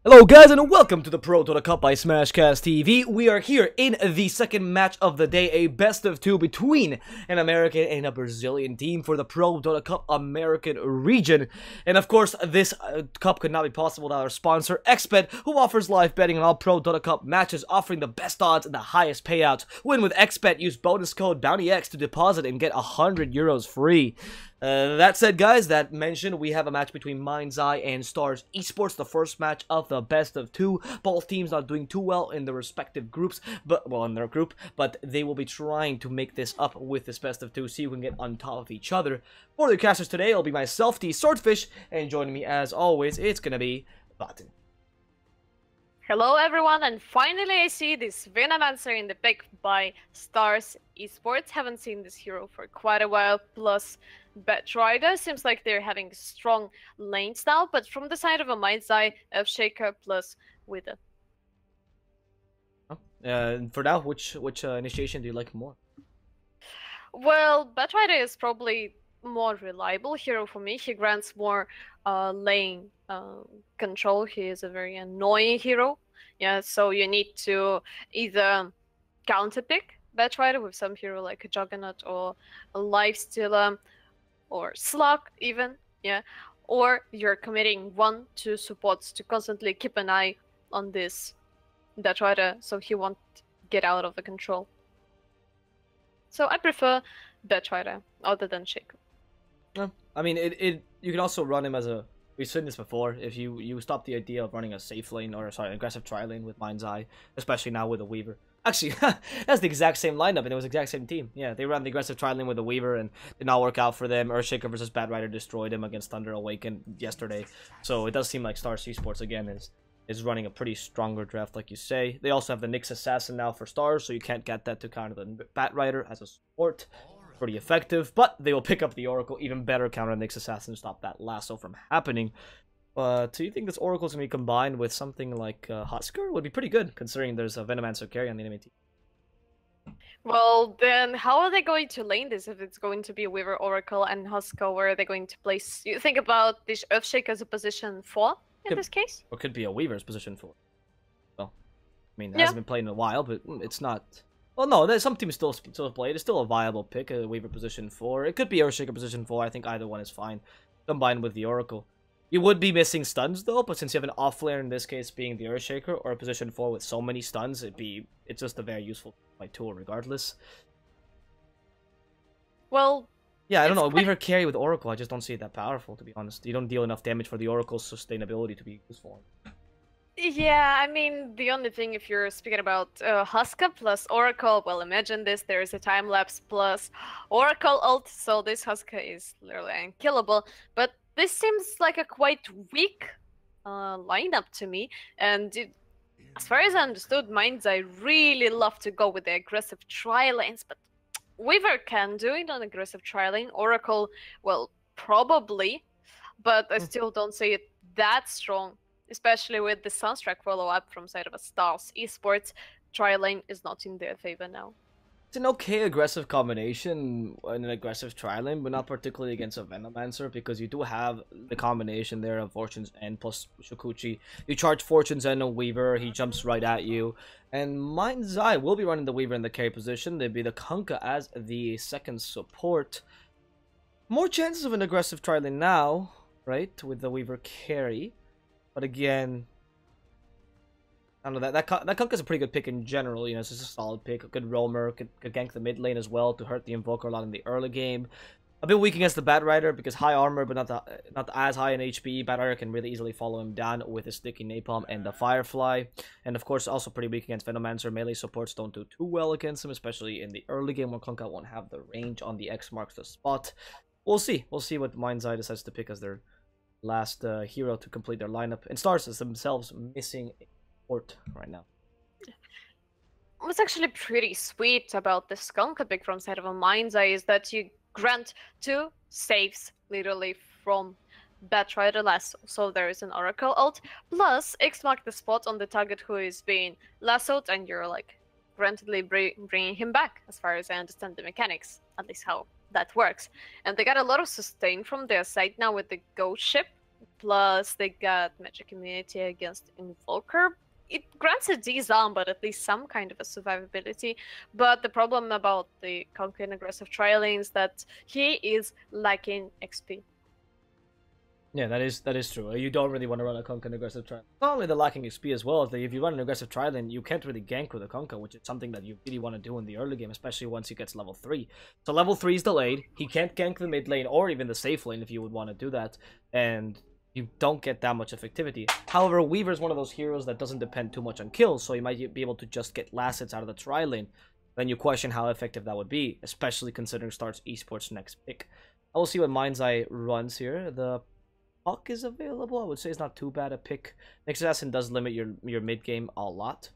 Hello guys and welcome to the ProDota Cup by Smashcast TV. We are here in the second match of the day, a best of two between an American and a Brazilian team for the ProDota Cup American region. And of course, this cup could not be possible without our sponsor, XBet, who offers live betting on all ProDota Cup matches, offering the best odds and the highest payouts. Win with XBet, use bonus code BOUNTYX to deposit and get €100 free. That said, guys, that mentioned, we have a match between Mind's Eye and Stars Esports, the first match of the best of two. Both teams not doing too well in their respective groups, in their group, but they will be trying to make this up with this best of two, see who can get on top of each other. For the casters today, it'll be myself, DSwordfish, and joining me as always, it's gonna be Vätte. Hello everyone, and finally I see this Venomancer in the pick by Stars Esports. Haven't seen this hero for quite a while, plus Vätte seems like they're having strong lanes now, but from the side of a Mind's Eye, Earthshaker plus Vätte. For now, which initiation do you like more? Well, Vätte is probably more reliable hero for me. He grants more lane control. He is a very annoying hero. Yeah, so you need to either counter pick Vätte with some hero like a Juggernaut or a Lifestealer or Slug even, yeah, or you're committing 1-2 supports to constantly keep an eye on this Vätte so he won't get out of the control. So I prefer Vätte other than Shaker. I mean, you can also run him as a... We've seen this before. If you stop the idea of running a safe lane, or sorry, aggressive tri lane with Mind's Eye, especially now with a Weaver. Actually, that's the exact same lineup, and it was the exact same team. Yeah, they ran the aggressive tri lane with a Weaver, and did not work out for them. Earthshaker versus Batrider destroyed him against Thunder Awakened yesterday. So it does seem like Stars Esports again is running a pretty stronger draft, like you say. They also have the Nyx Assassin now for Stars, so you can't get that to counter the Batrider as a support. Pretty effective, but they will pick up the Oracle, even better counter Nyx Assassin to stop that lasso from happening. Do you think this Oracle is going to be combined with something like Husker? Would be pretty good, considering there's a Venomancer carry on the enemy team. Well, then how are they going to lane this if it's going to be Weaver, Oracle, and Husker? Where are they going to place? You think about this Earthshaker as a position 4 in this case? Or could be a Weaver's position 4. Well, I mean, it hasn't been played in a while, but it's not... Well, no, some teams still play it. It's still a viable pick, a Weaver position 4. It could be Earthshaker position 4. I think either one is fine, combined with the Oracle. You would be missing stuns, though, but since you have an off-laner, in this case being the Earthshaker, or a position 4 with so many stuns, it's just a very useful tool regardless. Well... Yeah, I don't know. Weaver carry with Oracle, I just don't see it that powerful, to be honest. You don't deal enough damage for the Oracle's sustainability to be useful. Yeah, I mean, the only thing, if you're speaking about Husker plus Oracle, well, imagine this, there is a time-lapse plus Oracle ult, so this Husker is literally unkillable, but this seems like a quite weak lineup to me, and as far as I understood, Mind's Eye really love to go with the aggressive tri-lanes, but Weaver can do it on aggressive tri-lane, Oracle, well, probably, but I still don't see it that strong. Especially with the Sunstruck follow-up from side of a Stars Esports, tri-lane is not in their favor now. It's an okay aggressive combination in an aggressive tri-lane, but not particularly against a Venomancer, because you do have the combination there of Fortune's End plus Shukuchi. You charge Fortune's End on Weaver, he jumps right at you, and Mind's Eye will be running the Weaver in the carry position. They'd be the Kunkka as the second support. More chances of an aggressive tri-lane now, right, with the Weaver carry. But again, I don't know, that Kunkka's a pretty good pick in general, you know, it's just a solid pick, a good roamer, could gank the mid lane as well to hurt the Invoker a lot in the early game. A bit weak against the Batrider because high armor, but not as high in HP. Batrider can really easily follow him down with his sticky Napalm and the Firefly. And of course, also pretty weak against Venomancer. Melee supports don't do too well against him, especially in the early game when Kunkka won't have the range on the X marks the spot. We'll see what Mind's Eye decides to pick as their last hero to complete their lineup, and Stars is themselves missing a support right now. What's actually pretty sweet about this Kunkka pick from side of a Mind's Eye is that you grant 2 saves literally from Batrider lasso. So there is an Oracle ult, plus X mark the spot on the target who is being lassoed, and you're like grantedly bringing him back, as far as I understand the mechanics, at least how that works. And they got a lot of sustain from their side now with the ghost ship, plus they got magic immunity against Invoker. It grants a disarm, but at least some kind of a survivability. But the problem about the Conquering aggressive trialing is that he is lacking XP. Yeah, that is true. You don't really want to run a Conquer aggressive trial. Not only the lacking XP as well, if you run an aggressive trial, then you can't really gank with a Conquer, which is something that you really want to do in the early game, especially once he gets level 3. So level 3 is delayed. He can't gank the mid lane or even the safe lane if you would want to do that, and you don't get that much effectivity. However, Weaver is one of those heroes that doesn't depend too much on kills, so you might be able to just get last hits out of the trial lane. Then you question how effective that would be, especially considering Stars Esports' next pick. I will see what Mind's Eye runs here. The Puck is available. I would say it's not too bad a pick. Next Assassin does limit your mid game a lot.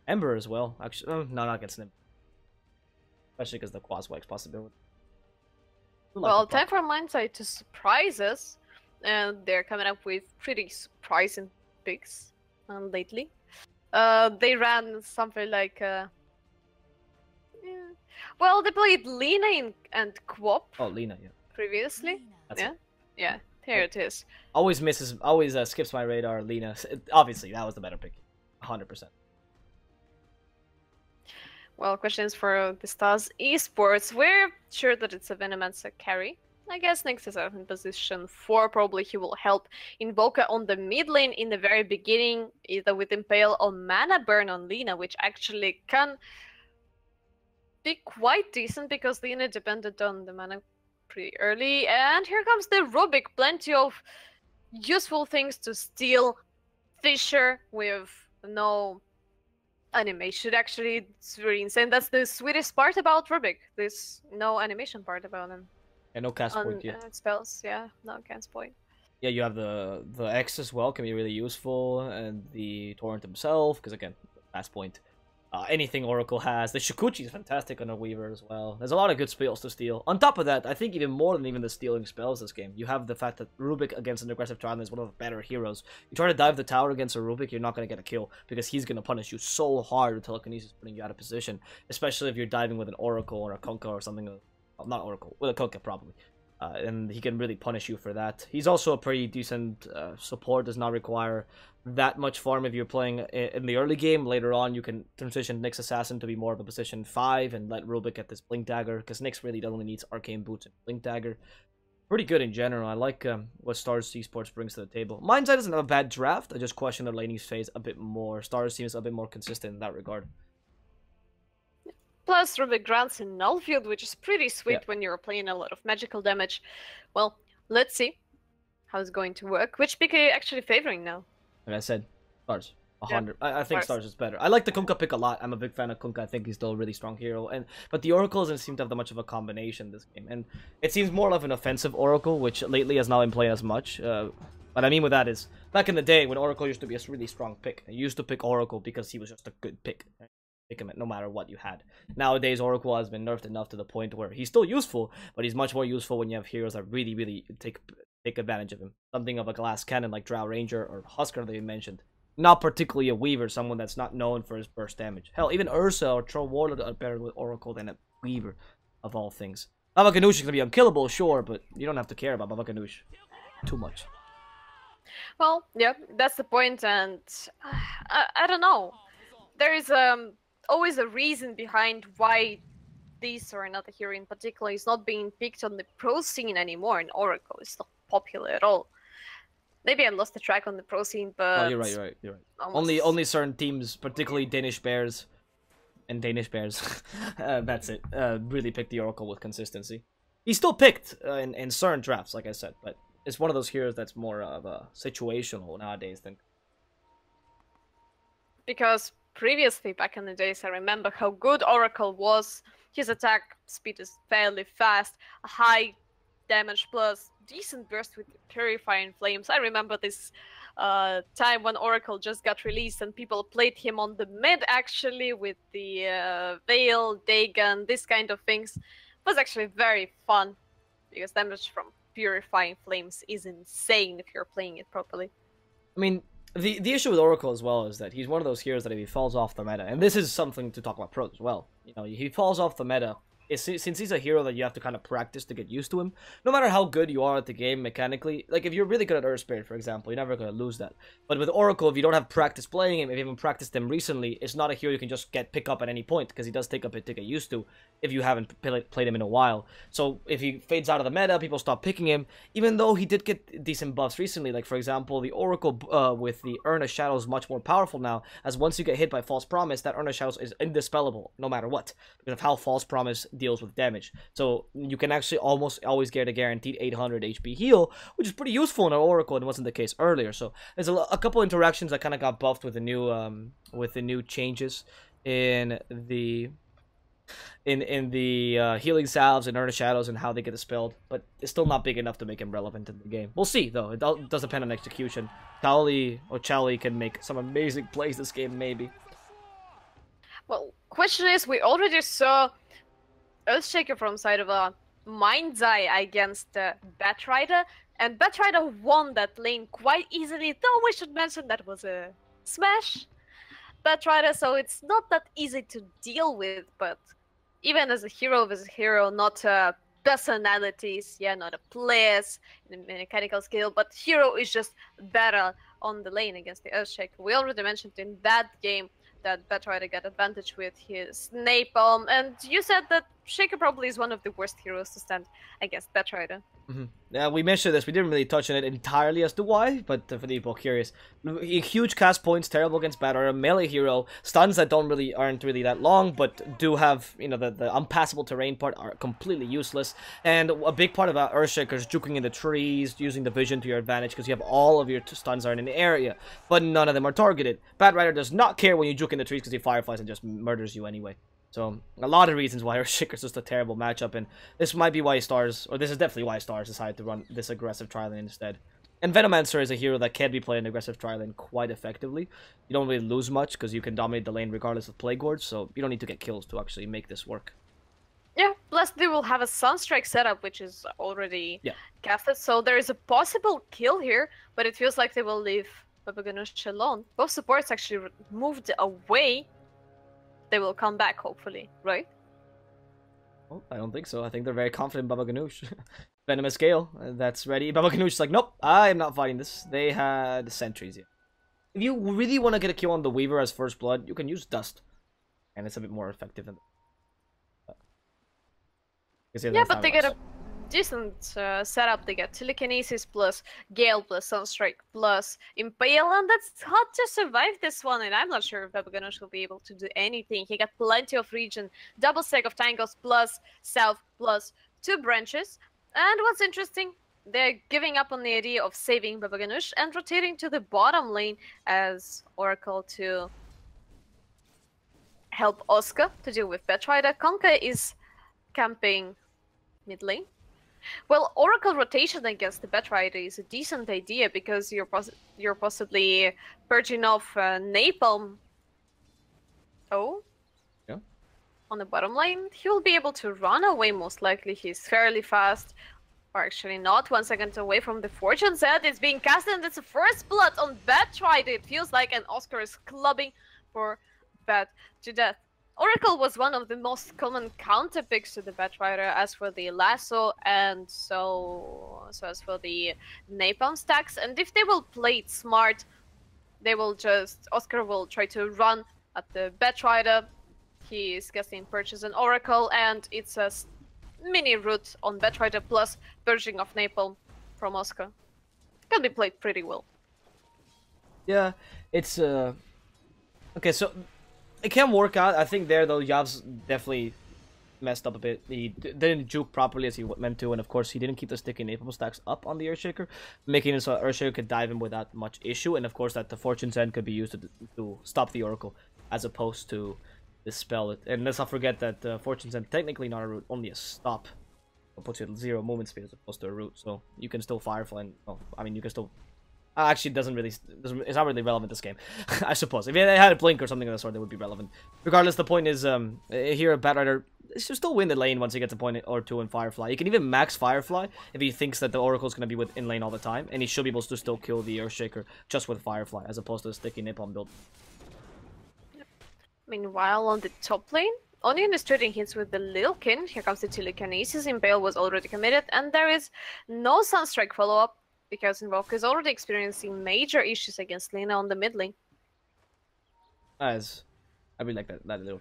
Ember as well. Actually, no, not against him. Especially because the Quaswex possibility. Well, time for Mind's Eye to surprise us, and they're coming up with pretty surprising picks lately. They ran something like well, they played Lina and Quop. Oh, Lina, yeah. Previously, That's yeah. it. Yeah, here it is. Always skips my radar, Lina. Obviously, that was the better pick. 100%. Well, questions for the Stars Esports. We're sure that it's a Venomancer carry. I guess next is out in position 4. Probably he will help Invoker on the mid lane in the very beginning, either with Impale or Mana Burn on Lina, which actually can be quite decent because Lina depended on the mana pretty early. And here comes the Rubik. Plenty of useful things to steal. Fisher with no animation. Actually, it's very insane. That's the sweetest part about Rubik. This no animation part about him. And no cast point, yeah. Spells, yeah, no cast point. Yeah, you have the X as well, can be really useful, and the Torrent himself, because again, cast point. Anything Oracle has. The Shikuchi is fantastic on a Weaver as well. There's a lot of good spells to steal. On top of that, I think even more than even the stealing spells this game, you have the fact that Rubik against an aggressive Trial is one of the better heroes. You try to dive the tower against a Rubik, you're not going to get a kill, because he's going to punish you so hard with telekinesis, putting you out of position. Especially if you're diving with an Oracle or a Kunkka or something. Well, not Oracle, with a Kunkka probably. And he can really punish you for that. He's also a pretty decent support, does not require that much farm if you're playing in the early game. Later on, you can transition Nyx Assassin to be more of a position 5 and let Rubik get this Blink Dagger, because Nyx really only needs Arcane Boots and Blink Dagger. Pretty good in general. I like what Stars Esports brings to the table. Mind's Eye doesn't have a bad draft. I just question the laning phase a bit more. Stars seems a bit more consistent in that regard. Plus, Rubik grants in Null Field, which is pretty sweet when you're playing a lot of magical damage. Well, let's see how it's going to work. Which pick are you actually favoring now? Like I said, Stars. 100. Yeah, I think Stars is better. I like the Kunkka pick a lot. I'm a big fan of Kunkka. I think he's still a really strong hero. But the Oracle doesn't seem to have that much of a combination this game. And it seems more of an offensive Oracle, which lately has not been playing as much. What I mean with that is, back in the day when Oracle used to be a really strong pick, I used to pick Oracle because he was just a good pick. Pick him no matter what you had. Nowadays, Oracle has been nerfed enough to the point where he's still useful, but he's much more useful when you have heroes that really, really take advantage of him. Something of a glass cannon like Drow Ranger or Husker that you mentioned. Not particularly a Weaver, someone that's not known for his burst damage. Hell, even Ursa or Troll Warlord are better with Oracle than a Weaver, of all things. Baba Ganoush is going to be unkillable, sure, but you don't have to care about Baba Ganoush too much. Well, yeah, that's the point, and I don't know. There is always a reason behind why this or another hero in particular is not being picked on the pro scene anymore, and Oracle is not popular at all. Maybe I lost the track on the pro scene, but... Oh, you're right. Only certain teams, particularly Danish Bears, that's it, really pick the Oracle with consistency. He's still picked in certain drafts, like I said, but it's one of those heroes that's more of a situational nowadays than... Because previously, back in the days, I remember how good Oracle was. His attack speed is fairly fast, a high damage plus decent burst with Purifying Flames. I remember this time when Oracle just got released and people played him on the mid actually with the Veil, Dagon, this kind of things. It was actually very fun because damage from Purifying Flames is insane if you're playing it properly. I mean, the issue with Oracle as well is that he's one of those heroes that if he falls off the meta, and this is something to talk about pros as well, you know, he falls off the meta, since he's a hero that you have to kind of practice to get used to him, no matter how good you are at the game mechanically, like if you're really good at Earth Spirit, for example, you're never going to lose that. But with Oracle, if you don't have practice playing him, if you haven't practiced him recently, it's not a hero you can just pick up at any point, because he does take a bit to get used to if you haven't played him in a while. So if he fades out of the meta, people stop picking him, even though he did get decent buffs recently. Like, for example, the Oracle with the Urn of Shadows is much more powerful now, as once you get hit by False Promise, that Urn of Shadows is indispellable, no matter what, because of how False Promise deals with damage. So you can actually almost always get a guaranteed 800 HP heal, which is pretty useful in an Oracle, and wasn't the case earlier. So there's a couple interactions that kind of got buffed with the new changes in the healing salves and Urn of Shadows and how they get dispelled, but it's still not big enough to make him relevant in the game. We'll see, though. It does depend on execution. Chali can make some amazing plays this game, maybe. Well, question is, we already saw Earthshaker from side of a Mind's Eye against Batrider, and Batrider won that lane quite easily, though we should mention that was a smash Batrider, so it's not that easy to deal with, but even as a hero, not personalities, yeah, not a players, mechanical skill, but hero is just better on the lane against the Earthshaker. We already mentioned in that game that Batrider got advantage with his Napalm, and you said that Shaker probably is one of the worst heroes to stand against Batrider. Yeah, we mentioned this. We didn't really touch on it entirely as to why, but for the people curious, huge cast points, terrible against Batrider, melee hero, stuns that aren't really that long, but do have, you know, the unpassable terrain part are completely useless, and a big part about Earthshaker is juking in the trees, using the vision to your advantage, because you have all of your stuns are in an area, but none of them are targeted. Batrider does not care when you juke in the trees because he fireflies and just murders you anyway. So, a lot of reasons why Earthshaker is just a terrible matchup, and this might be why Stars, or this is definitely why Stars decided to run this aggressive tri-lane instead. And Venomancer is a hero that can be played in aggressive tri-lane quite effectively. You don't really lose much, because you can dominate the lane regardless of Plague Wards, so you don't need to get kills to actually make this work. Yeah, plus they will have a Sunstrike setup, which is already casted, so there is a possible kill here, but it feels like they will leave Baba Ganoush alone. Both supports actually moved away. They will come back, hopefully, right? Well, I don't think so. I think they're very confident in Baba Ganoush. Venomous Gale, that's ready. Baba Ganoush is like, nope, I am not fighting this. They had sentries, yeah. If you really want to get a kill on the Weaver as first blood, you can use Dust. And it's a bit more effective than... Yeah, but they get a decent setup. They get Telekinesis plus Gale plus Sunstrike plus Impale, and that's hard to survive this one, and I'm not sure if Baba Ganoush will be able to do anything. He got plenty of regen, double stack of Tangles plus Self plus 2 branches, and what's interesting, they're giving up on the idea of saving Baba Ganoush and rotating to the bottom lane as Oracle to help Oscar to deal with Batrider. Conker is camping mid lane. Well, Oracle rotation against the Batrider is a decent idea because you're possibly purging off Napalm. Oh? Yeah. On the bottom lane, he will be able to run away most likely. He's fairly fast. Or actually not. 1 second away from the Fortune set. It's being casted and it's a first blood on Batrider. It feels like, and Oscar is clubbing for Bat to death. Oracle was one of the most common counter picks to the Batrider, as for the lasso and so as for the napalm stacks. And if they will play it smart, they will Oscar will try to run at the Batrider. He is casting Purchase and Oracle, and it's a mini root on Batrider plus purging of napalm from Oscar. Can be played pretty well. Yeah, it's okay, so it can work out. I think there, though, Yav's definitely messed up a bit. He didn't juke properly as he meant to, and of course, he didn't keep the sticky napalm stacks up on the Earthshaker, making it so Earthshaker could dive in without much issue, and of course, that the Fortune's End could be used to stop the Oracle, as opposed to dispel it. And let's not forget that Fortune's End technically not a root, only a stop. It puts you at 0 movement speed as opposed to a root, so you can still Firefly, and, oh, I mean, you can still... Actually, it's not really relevant this game, I suppose. If they had a blink or something of the sort, it would be relevant. Regardless, the point is, here, Batrider should still win the lane once he gets a point or 2 in Firefly. He can even max Firefly if he thinks that the Oracle is going to be in lane all the time, and he should be able to still kill the Earthshaker just with Firefly, as opposed to the sticky napalm build. Meanwhile, on the top lane, Onion is trading hits with the Lilkin. Here comes the telekinesis. Impale was already committed, and there is no Sunstrike follow-up because Invoker is already experiencing major issues against Lina on the mid lane. As I really like that little,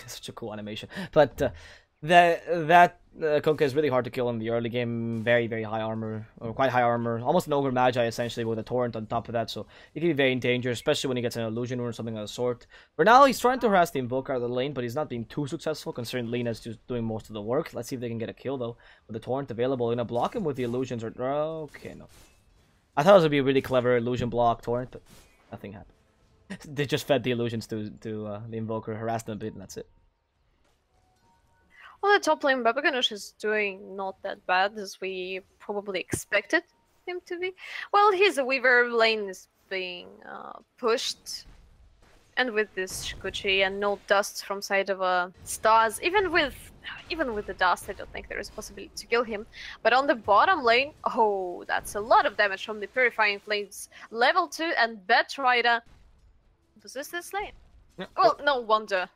such a cool animation. But that Kunkka is really hard to kill in the early game. Very, very high armor, or quite high armor, almost an ogre magi essentially with a torrent on top of that. So it can be very dangerous, especially when he gets an illusion or something of the sort. For now, he's trying to harass the Invoker out of the lane, but he's not being too successful considering Lina's just doing most of the work. Let's see if they can get a kill though with the torrent available. Gonna block him with the illusions or okay, no. I thought it would be a really clever illusion block torrent, but nothing happened. They just fed the illusions to the Invoker, harassed them a bit, and that's it. Well, the top lane, Babaganush is doing not that bad as we probably expected him to be. Well, his Weaver lane is being pushed, and with this Shikuchi and no dust from side of stars, even with the dust, I don't think there is a possibility to kill him. But on the bottom lane, oh, that's a lot of damage from the Purifying Flames. Level 2 and Batrider possess this lane. Yeah. Well, no wonder.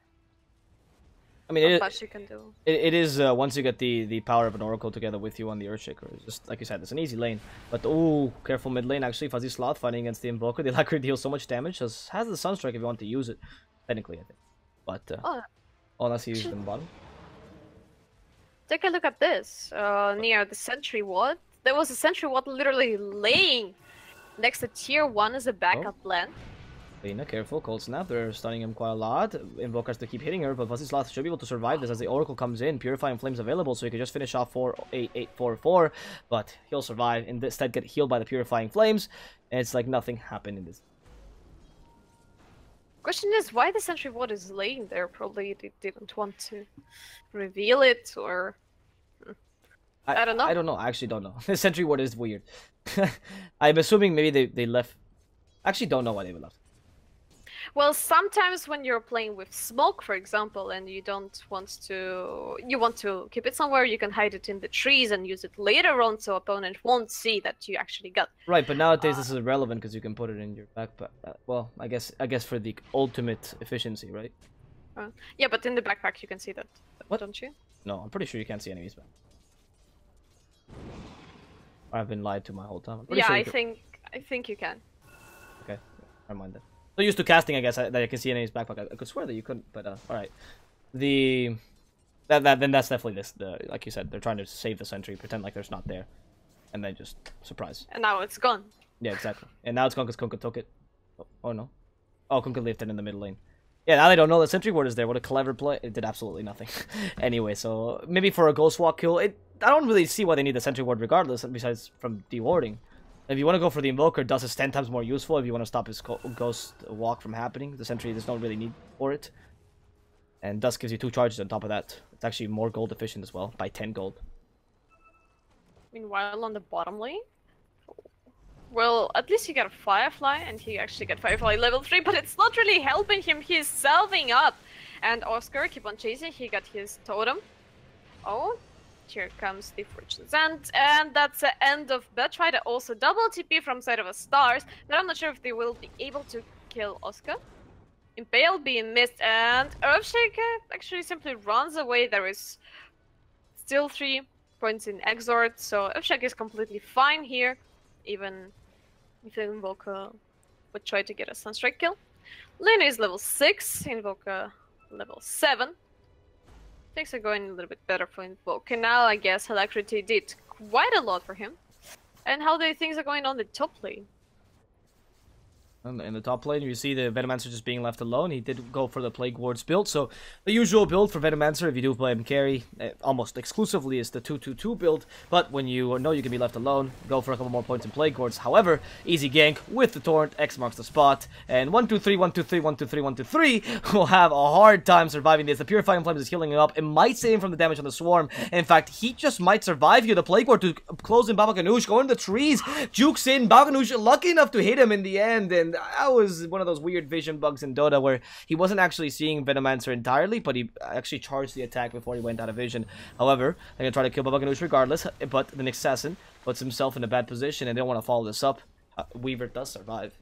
I mean, Much you can do. It is once you get the power of an Oracle together with you on the Earthshaker. It's just like you said, it's an easy lane. But oh, careful mid lane. Actually, Fuzzy Sloth fighting against the Invoker. The Alacrity deals so much damage. Has the Sunstrike if you want to use it. Technically, I think. But unless he uses it in the bottom. Take a look at this. Near the Sentry Ward, there was a Sentry Ward literally laying next to Tier 1 as a backup plan. Lina, careful, Cold Snap, they're stunning him quite a lot. Invoker has to keep hitting her, but Fuzzy Sloth should be able to survive this as the Oracle comes in. Purifying Flames available, so he can just finish off 4-8-8-4-4, but he'll survive, instead get healed by the Purifying Flames, and it's like nothing happened in this. Question is, why the Sentry Ward is laying there? Probably they didn't want to reveal it, or... I don't know. I don't know, I actually don't know. The Sentry Ward is weird. I'm assuming maybe they left... Actually don't know why they left. Well, sometimes when you're playing with smoke, for example, and you want to keep it somewhere, you can hide it in the trees and use it later on, so opponent won't see that you actually got. Right, but nowadays this is irrelevant because you can put it in your backpack. Well, I guess for the ultimate efficiency, right? Yeah, but in the backpack you can see that, what? Don't you? No, I'm pretty sure you can't see enemies back. I've been lied to my whole time. Yeah, sure I think you can. Okay, never mind that. So used to casting, I guess, that I can see enemies backpack. I could swear that you couldn't, but all right. Then that's definitely this. Like you said, they're trying to save the sentry, pretend like there's not there, and then just surprise. And now it's gone. Yeah, exactly. And now it's gone because Kunkka took it. Oh no. Oh, Kunkka left it in the middle lane. Yeah, now they don't know the sentry ward is there. What a clever play. It did absolutely nothing. Anyway, so maybe for a ghost walk kill, I don't really see why they need the sentry ward regardless, besides from dewarding. If you want to go for the Invoker, Dust is 10 times more useful if you want to stop his Ghost Walk from happening. The Sentry, there's no really need for it. And Dust gives you 2 charges on top of that. It's actually more gold efficient as well, by 10 gold. Meanwhile, on the bottom lane, well, at least he got a Firefly, and he actually got Firefly level 3, but it's not really helping him. He's salving up. And Oscar, keep on chasing, he got his totem. Oh. Here comes the Fortune's End, and that's the end of Batrider. Also double TP from side of a Stars, but I'm not sure if they will be able to kill Oscar. Impale being missed, and Earthshaker actually simply runs away. There is still 3 points in Exort, so Earthshaker is completely fine here, even if Invoker would try to get a Sunstrike kill. Lina is level 6, Invoker level 7. Things are going a little bit better for Invoker now. I guess Alacrity did quite a lot for him. And how do things are going on the top lane? In the top lane, you see the Venomancer just being left alone. He did go for the Plague Wards build, so the usual build for Venomancer, if you do play him carry, almost exclusively is the 2-2-2 build, but when you know you can be left alone, go for a couple more points in Plague Wards. However, easy gank with the Torrent, X marks the spot, and 1-2-3, 1-2-3, 1-2-3, 1-2-3 will have a hard time surviving this. The Purifying Flames is healing him up. It might save him from the damage on the Swarm. In fact, he just might survive here. The Plague Ward to close in Babaganush, go in the trees, jukes in, Babaganush lucky enough to hit him in the end, and that was one of those weird vision bugs in Dota where he wasn't actually seeing Venomancer entirely, but he actually charged the attack before he went out of vision. However, they're going to try to kill Babaganush regardless, but the Nyx Assassin puts himself in a bad position and they don't want to follow this up. Weaver does survive.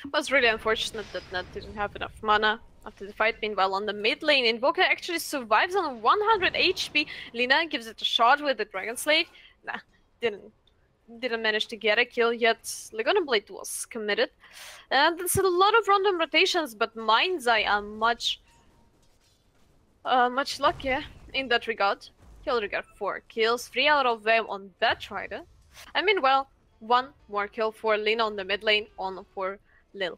It was really unfortunate that Nut didn't have enough mana after the fight. Meanwhile, on the mid lane, Invoker actually survives on 100 HP. Lina gives it a shot with the Dragon Slave. Nah, didn't manage to get a kill yet. Laguna Blade was committed. And there's a lot of random rotations, but Mind's Eye are much luckier in that regard. He already got 4 kills, 3 out of them on Batrider. I mean, well, 1 more kill for Lina on the mid lane, on for Lil.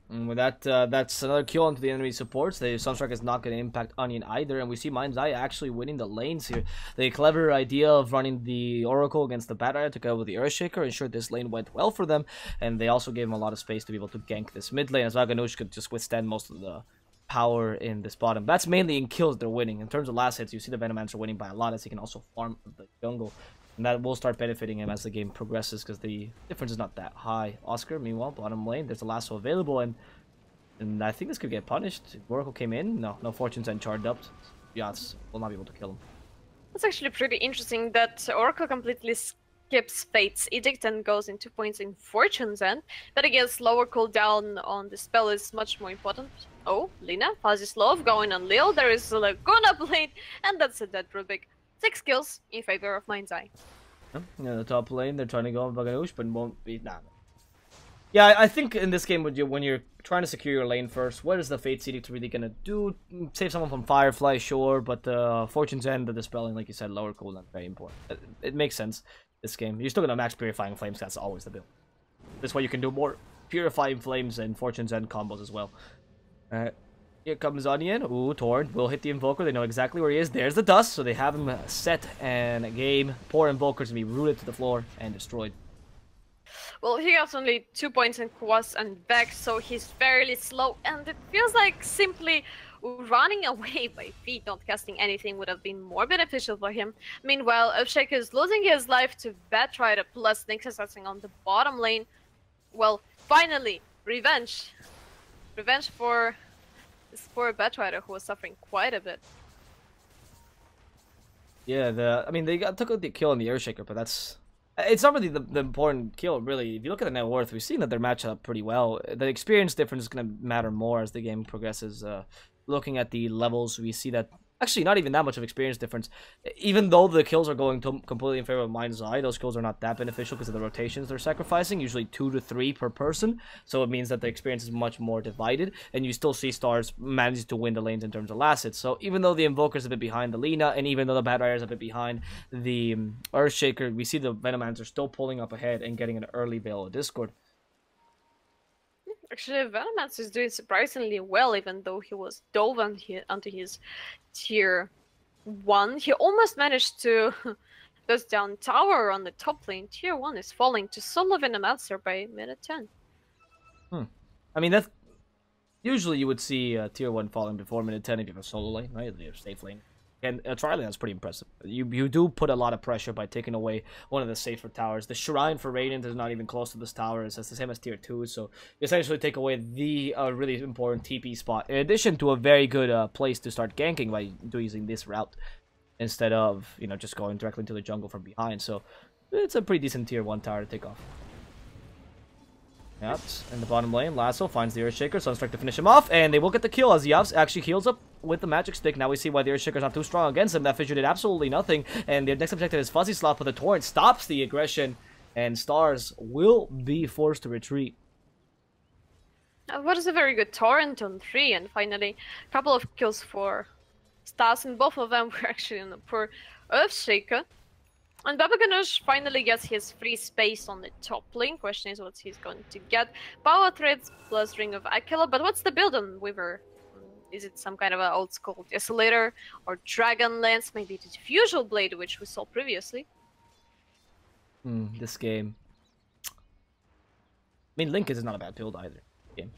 And with that, that's another kill onto the enemy supports. The Sunstrike is not going to impact Onion either, and we see Mind's Eye actually winning the lanes here. The clever idea of running the Oracle against the Batrider to go with the Earthshaker ensured this lane went well for them, and they also gave him a lot of space to be able to gank this mid lane, as Vaganush could just withstand most of the power in this bottom. That's mainly in kills they're winning. In terms of last hits, you see the Venomancer winning by a lot, as he can also farm the jungle. And that will start benefiting him as the game progresses, because the difference is not that high. Oscar, meanwhile, bottom lane, there's a lasso available, and I think this could get punished. Oracle came in, no Fortune's End charged up. Yachts will not be able to kill him. It's actually pretty interesting that Oracle completely skips Fate's Edict and goes into points in Fortune's End. But I guess lower cooldown on the spell is much more important. Oh, Lina, Fuzzy Slove going on Lil, there is a Laguna Blade, and that's a dead Rubik. 6 kills in favor of Mind's Eye. Yeah, the top lane, they're trying to go on Vaganush, but won't be. Nah. Yeah, I think in this game, when you're trying to secure your lane first, what is the Fate's Edict really gonna do? Save someone from Firefly, sure, but Fortune's End, the Dispelling, like you said, lower cooldown, very important. It makes sense, this game. You're still gonna max Purifying Flames, that's always the build. This way you can do more Purifying Flames and Fortune's End combos as well. Here comes Onion. Ooh, Torn will hit the Invoker. They know exactly where he is. There's the dust, so they have him set and game. Poor Invoker's gonna be rooted to the floor and destroyed. Well, he got only 2 points in Quas and Vex, so he's fairly slow, and it feels like simply running away by feet, not casting anything, would have been more beneficial for him. Meanwhile, Earthshaker is losing his life to Batrider, plus Nyx assessing on the bottom lane. Well, finally, revenge. Revenge for this poor Batrider who was suffering quite a bit. Yeah, I mean, they took the kill on the Earthshaker, but it's not really the important kill, really. If you look at the net worth, we've seen that they're matched up pretty well. The experience difference is going to matter more as the game progresses. Looking at the levels, we see that actually not even that much of experience difference. Even though the kills are going completely in favor of Mind's Eye, those kills are not that beneficial because of the rotations they're sacrificing, usually 2 to 3 per person. So it means that the experience is much more divided, and you still see Stars manage to win the lanes in terms of last hits. So even though the Invoker's a bit behind the Lina, and even though the Batrider's a bit behind the Earthshaker, we see the Venomancer still pulling up ahead and getting an early Veil of Discord. Actually, Venomancer is doing surprisingly well, even though he was dove onto his tier 1. He almost managed to dust down tower on the top lane. Tier 1 is falling to solo Venomancer by minute 10. I mean, that's usually you would see tier 1 falling before minute 10 if you have a solo lane, right? You have safe lane. And a tri-lane is pretty impressive. You do put a lot of pressure by taking away one of the safer towers. The Shrine for Radiant is not even close to this tower. It's the same as tier 2, so you essentially take away the really important TP spot. In addition to a very good place to start ganking by using this route instead of, just going directly to the jungle from behind. So it's a pretty decent tier 1 tower to take off. Yep, in the bottom lane, Lasso finds the Earthshaker, Sunstrike to finish him off, and they will get the kill as Yaps actually heals up with the magic stick. Now we see why the Earthshaker's not too strong against him. That fissure did absolutely nothing, and the next objective is Fuzzy Slop, but the Torrent stops the aggression, and Stars will be forced to retreat. What is a very good Torrent on 3, and finally a couple of kills for Stars, and both of them were actually on the poor Earthshaker. And Babaganush finally gets his free space on the top lane. Question is what he's going to get. Power Threads plus Ring of Aquila, but what's the build on Weaver? Is it some kind of an old school Desolator or Dragon Lance? Maybe the Diffusal Blade, which we saw previously. This game. I mean, Lincoln is not a bad build either.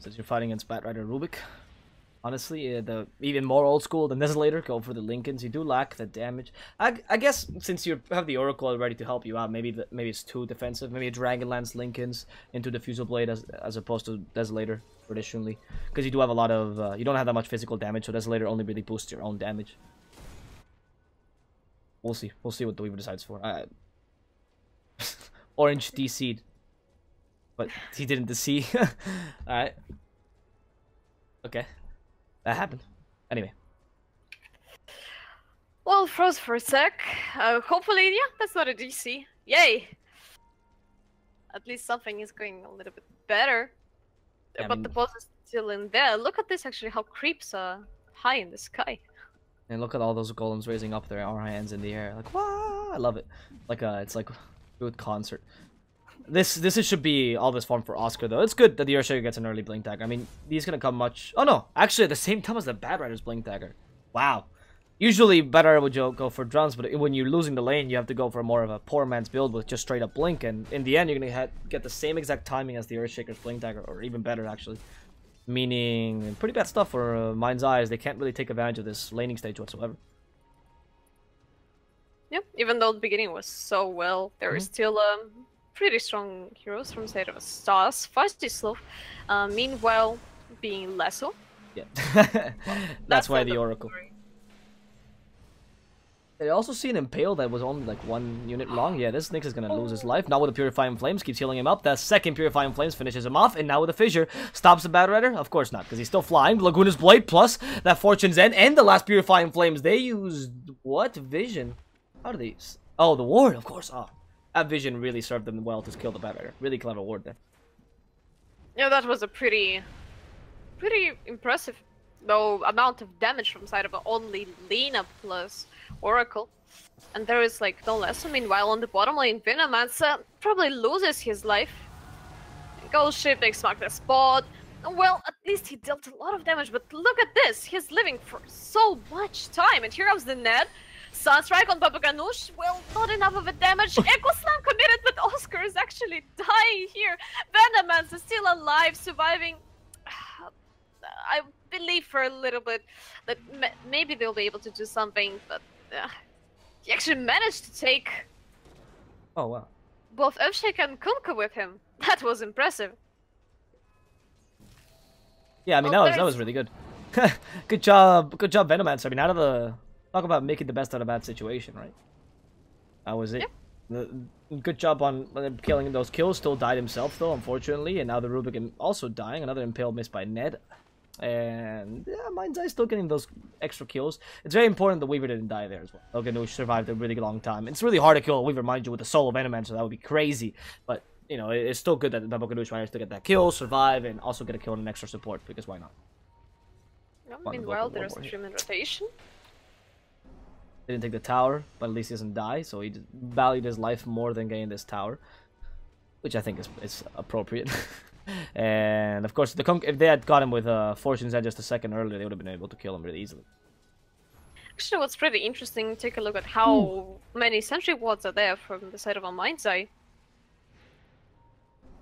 Since you're fighting against Batrider Rubik. Honestly, the even more old school, the Desolator, go for the Lincolns. You do lack the damage. I guess since you have the Oracle ready to help you out, maybe it's too defensive. Maybe a Dragonlance Lincolns into Diffusal Blade as opposed to Desolator traditionally, because you do have a lot of you don't have that much physical damage, so Desolator only really boosts your own damage. We'll see what the Weaver decides for. Orange DC'd, but he didn't DC. All right. Okay. That happened. Anyway. Well, froze for a sec. Hopefully, yeah, that's not a DC. Yay! At least something is going a little bit better. Yeah, But the boss is still in there. Look at this, actually, how creeps are high in the sky. And look at all those golems raising up their hands in the air. Like, wow! I love it. Like, it's like a good concert. This should be all this fun for Oscar, though. It's good that the Earthshaker gets an early Blink Dagger. I mean, these gonna come much... Oh, no. Actually, at the same time as the Bad Rider's Blink Dagger. Wow. Usually, Bad Rider would go for drums, but when you're losing the lane, you have to go for more of a poor man's build with just straight up Blink. And in the end, you're gonna get the same exact timing as the Earthshaker's Blink Dagger, or even better, actually. Meaning, pretty bad stuff for Mind's Eyes. They can't really take advantage of this laning stage whatsoever. Yep, even though the beginning was so well, there is still pretty strong heroes from side of Stars. Feisty Sloth, meanwhile, being Lasso. Yeah. Well, that's why the Oracle. Story. I also see an Impale that was only like 1 unit long. Yeah, this Nyx is gonna lose his life. Now with the Purifying Flames, keeps healing him up. That second Purifying Flames finishes him off. And now with the Fissure, stops the Bad Rider? Of course not, because he's still flying. Laguna's Blade plus that Fortune's End and the last Purifying Flames. They used what? Vision? How do they use? Oh, the ward, of course. Oh, that Vision really served them well to kill the Bad Rider. Really clever ward there. Yeah, that was a pretty impressive, though, amount of damage from side of only Lina plus Oracle. And there is like no less. Meanwhile, on the bottom lane, Venomancer probably loses his life. Ghost Ship takes mark the spot. Well, at least he dealt a lot of damage, but look at this. He's living for so much time. And here comes the Ned. Sunstrike on Papa Ganoush. Well, not enough of a damage. Echo Slam committed, but Oscar is actually dying here. Venomancer still alive, surviving. I believe for a little bit that maybe they'll be able to do something, but he actually managed to take wow, both Earthshaker and Kunkka with him. That was impressive. Yeah, I mean, that was really good. Good job, Venomancer. I mean, talk about making the best out of a bad situation, right? That was it. Yep. Good job on killing those kills. Still died himself, though, unfortunately. And now the Rubicon also dying. Another Impale missed by Ned. And yeah, Mind's Eye still getting those extra kills. It's very important the Weaver didn't die there as well. Elganush survived a really long time. It's really hard to kill a Weaver, mind you, with a solo Venomancer, so that would be crazy. But, you know, it's still good that the Elganush managed to get that kill, survive, and also get a kill and an extra support, because why not? No, meanwhile, there's a stream in rotation. Didn't take the tower, but at least he doesn't die, so he just valued his life more than getting this tower, which I think is appropriate. And of course, if they had got him with Fortune's Edge just a second earlier, they would have been able to kill him really easily. Actually, what's pretty interesting, take a look at how many sentry wards are there from the side of our Mind's Eye.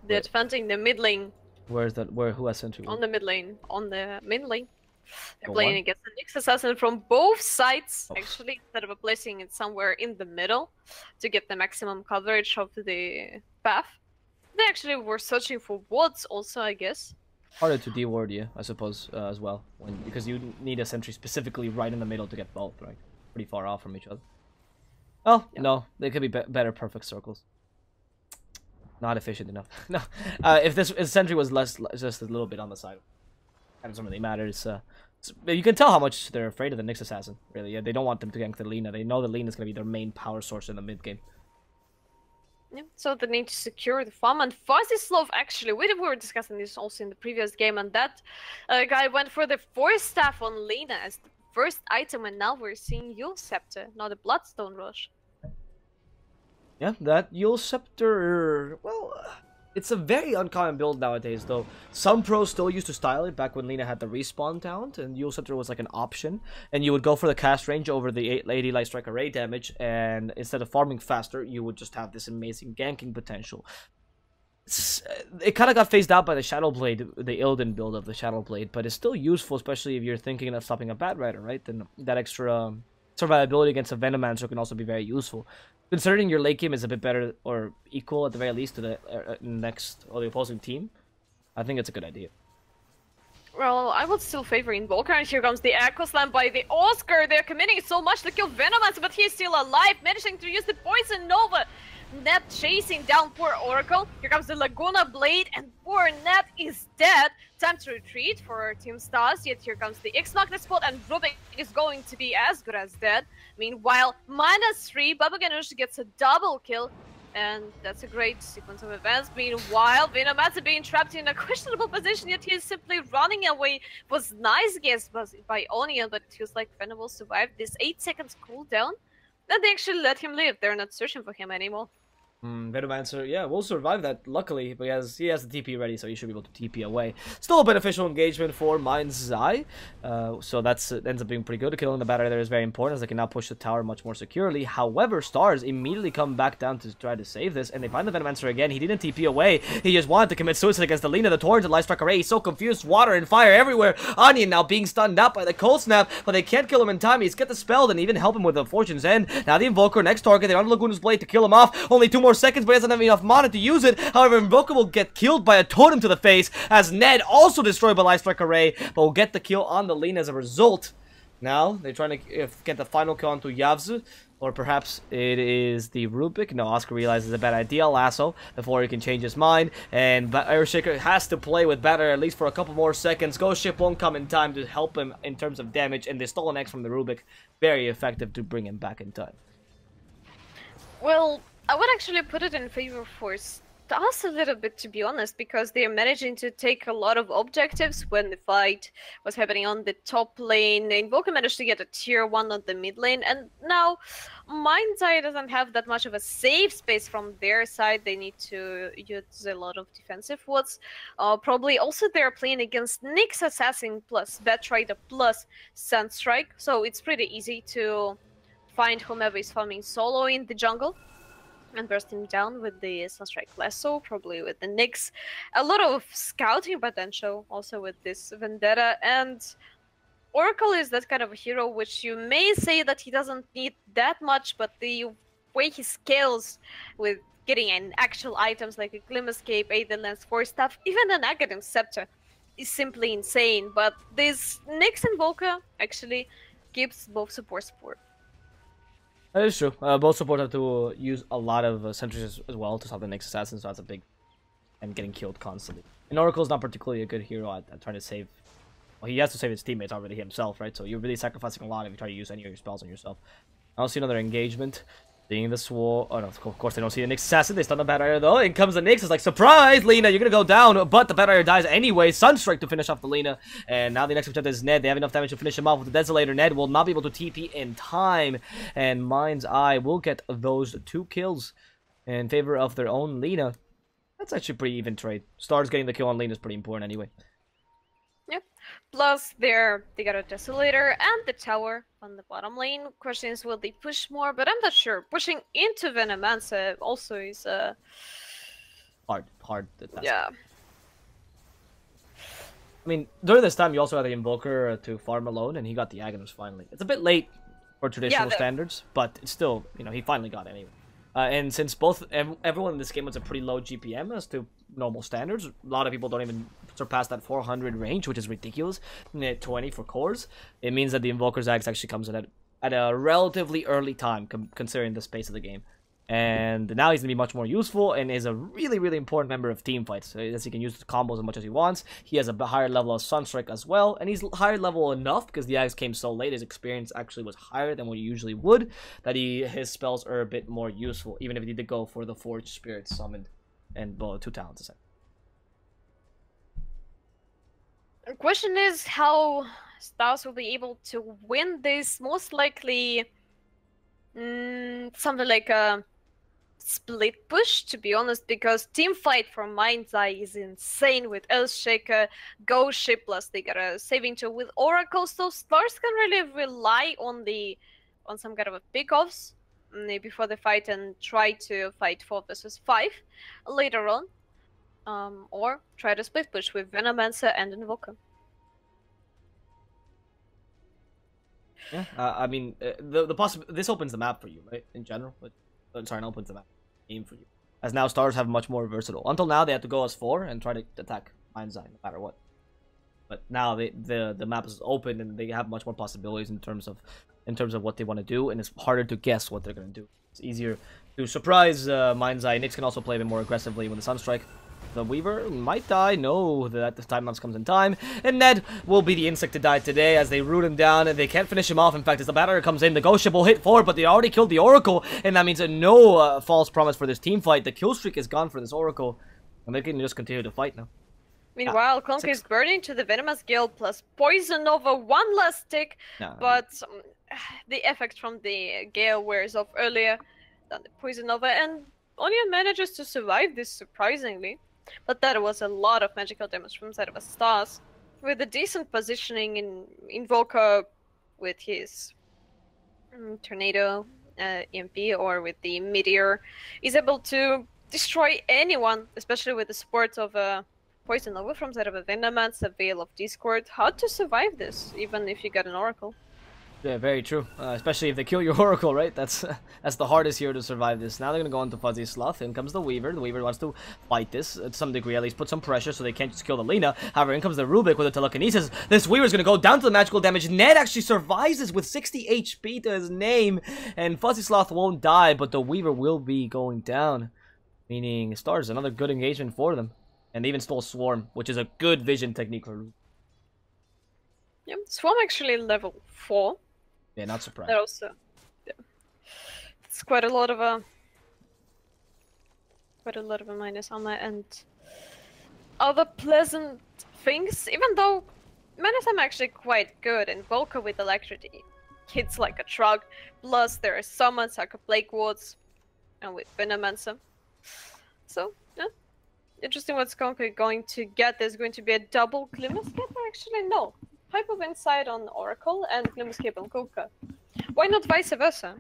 They're defending the mid lane. Where is that? Who has sentry ward? On the mid lane. On the mid lane. They're playing against the Nyx Assassin from both sides, actually, instead of placing it somewhere in the middle to get the maximum coverage of the path. They actually were searching for wards also, I guess. Harder to de-ward you, I suppose, as well. Because you need a sentry specifically right in the middle to get both, right? Pretty far off from each other. Oh, yeah. No. They could be better perfect circles. Not efficient enough. No. If sentry was just a little bit on the side. That doesn't really matter. You can tell how much they're afraid of the Nyx Assassin, really. Yeah, they don't want them to gank the Lina. They know the Lina is going to be their main power source in the mid-game. Yeah, so they need to secure the farm, and Feisty Sloth, actually, we were discussing this also in the previous game, and that guy went for the Force Staff on Lina as the first item, and now we're seeing Yule Scepter, not a Bloodstone Rush. Yeah, that Yule Scepter, well, it's a very uncommon build nowadays, though. Some pros still used to style it back when Lina had the respawn talent, and Yule Scepter was like an option. And you would go for the cast range over the 80 Light Strike array damage, and instead of farming faster, you would just have this amazing ganking potential. It kind of got phased out by the Shadow Blade, the Illidan build of the Shadow Blade, but it's still useful, especially if you're thinking of stopping a Bad Rider, right? Then that extra survivability against a Venomancer can also be very useful. Considering your late game is a bit better or equal at the very least to the next or the opposing team, I think it's a good idea. Well, I would still favor Invoker, and here comes the Echo Slam by the Oscar. They're committing so much to kill Venomancer, but he's still alive, managing to use the Poison Nova. Ned chasing down poor Oracle. Here comes the Laguna Blade, and poor Ned is dead. Time to retreat for Team Stars, yet here comes the X-Magnet spot, and Rubik is going to be as good as dead. Meanwhile, -3, Baba Ganoush gets a double kill, and that's a great sequence of events. Meanwhile, Venomancer being trapped in a questionable position, yet he is simply running away. Was nice guess by Onion, but it feels like Venom will survive this 8 seconds cooldown. Then they actually let him live. They're not searching for him anymore. Venomancer, yeah, will survive that, luckily, but he has the TP ready, so he should be able to TP away. Still a beneficial engagement for Mind's Eye, so that's ends up being pretty good. Killing the battery there is very important, as they can now push the tower much more securely. However, Stars immediately come back down to try to save this, and they find the Venomancer again. He didn't TP away, he just wanted to commit suicide against the Lina, the Torrent, and Lightstrike Array. He's so confused, water and fire everywhere. Onion now being stunned up by the Cold Snap, but they can't kill him in time. He's get the spell and even help him with the Fortune's End. Now the Invoker, next target, they're on Laguna's Blade to kill him off. Only 2 more seconds, but he doesn't have enough mana to use it. However, Invoker will get killed by a totem to the face, as Ned also destroyed by Lightstrike Array, but will get the kill on the lane as a result. Now, they're trying to get the final kill onto Yavzu, or perhaps it is the Rubik. No, Oscar realizes it's a bad idea. Lasso before he can change his mind, and Airshaker has to play with Batter at least for a couple more seconds. Ghost Ship won't come in time to help him in terms of damage, and the Stolen X from the Rubik, very effective to bring him back in time. Well, I would actually put it in favor for Stars a little bit, to be honest, because they're managing to take a lot of objectives when the fight was happening on the top lane. Invoker managed to get a tier 1 on the mid lane, and now Mind's Eye doesn't have that much of a safe space from their side. They need to use a lot of defensive wards. Probably also they're playing against Nyx Assassin plus Batrider plus Sunstrike, so it's pretty easy to find whomever is farming solo in the jungle and burst him down with the Sunstrike Lasso, probably with the Nyx. A lot of scouting potential also with this Vendetta, and Oracle is that kind of a hero which you may say that he doesn't need that much, but the way he scales with getting in actual items like a Glimmerscape, Aether Lens, Force Staff, even an Academic Scepter is simply insane. But this Nyx Invoker actually gives both support. That is true. Both support have to use a lot of sentries as well to stop the Nyx Assassin, so that's a big... and getting killed constantly. And Oracle's not particularly a good hero at trying to save... Well, he has to save his teammates already himself, right? So you're really sacrificing a lot if you try to use any of your spells on yourself. I don't see another engagement. Seeing the Sword... Oh no, of course they don't see the Nyx Assassin. They stun the Batrider though. In comes the Nyx. It's like, surprise, Lina, you're gonna go down. But the Batrider dies anyway. Sunstrike to finish off the Lina. And now the next objective is Ned. They have enough damage to finish him off with the Desolator. Ned will not be able to TP in time. And Mind's Eye will get those 2 kills in favor of their own Lina. That's actually a pretty even trade. Stars getting the kill on Lina is pretty important anyway. Yep. Plus, they got a Desolator and the tower on the bottom lane. Question is, will they push more? But I'm not sure. Pushing into Venomancer also is hard. Yeah. I mean, during this time, you also had the Invoker to farm alone, and he got the Aghanim finally. It's a bit late for traditional standards, but it's still, you know, he finally got it anyway. And since everyone in this game was a pretty low GPM as to normal standards, a lot of people don't even surpass that 400 range, which is ridiculous. 20 for cores. It means that the Invoker's Axe actually comes in at a relatively early time, considering the space of the game. And now he's going to be much more useful and is a really, really important member of team fights. As he can use the combos as much as he wants. He has a higher level of Sunstrike as well. And he's higher level enough because the Axe came so late. His experience actually was higher than what he usually would. That his spells are a bit more useful. Even if he did go for the Forged Spirit summoned and 2 talents. The question is how Stars will be able to win this. Most likely something like a split push, to be honest, because team fight from Mind's Eye is insane with Earthshaker, Ghost Ship, plus they got a saving tool with Oracle, so Stars can really rely on some kind of a pickoffs before the fight and try to fight 4 versus 5 later on, or try to split push with Venomancer and Invoker. Yeah, I mean, this opens the map for you, right? In general, but sorry, it opens the map game for you. As now Stars have much more versatile. Until now, they had to go as 4 and try to attack Mind's Eye, no matter what. But now the map is open and they have much more possibilities in terms of what they want to do, and it's harder to guess what they're going to do. It's easier To surprise Mind's Eye, Nyx can also play a bit more aggressively with the Sunstrike. The Weaver might die. No, that the time lapse comes in time. And Ned will be the insect to die today as they root him down and they can't finish him off. In fact, as the batter comes in, the Ghost Ship will hit forward, but they already killed the Oracle. And that means no false promise for this team fight. The kill streak is gone for this Oracle. And they can just continue to fight now. Meanwhile, Conk is burning to the Venomous Gale plus Poison over one last tick. But the effect from the Gale wears off earlier than the Poison over. And Onion manages to survive this surprisingly. But that was a lot of magical damage from side of a Stars. With a decent positioning in Invoker with his Tornado EMP or with the Meteor, is able to destroy anyone, especially with the support of a Poison Over from side of a Venomancer, a Veil of Discord. Hard to survive this, even if you got an Oracle. Yeah, very true. Especially if they kill your Oracle, right? That's the hardest here to survive this. Now they're going to go into Fuzzy Sloth. In comes the Weaver. The Weaver wants to fight this to some degree, at least put some pressure so they can't just kill the Lina. However, in comes the Rubik with a Telekinesis. This Weaver's going to go down to the magical damage. Ned actually survives this with 60 HP to his name. And Fuzzy Sloth won't die, but the Weaver will be going down. Meaning Stars, another good engagement for them. And they even stole Swarm, which is a good vision technique for Rubik. Yep, Swarm actually level 4. Yeah, not surprised. That also, yeah, it's quite a lot of a minus armor and other pleasant things. Even though many of them are actually quite good, and Volker with Electricity hits like a truck. Plus there are summons like a Plague Wards, and with Venomancer. So yeah, interesting what's going to get. There's going to be a double Glimmerscape, or actually no. Hype of Insight on Oracle and Glimmerscape on Kuka. Why not vice versa?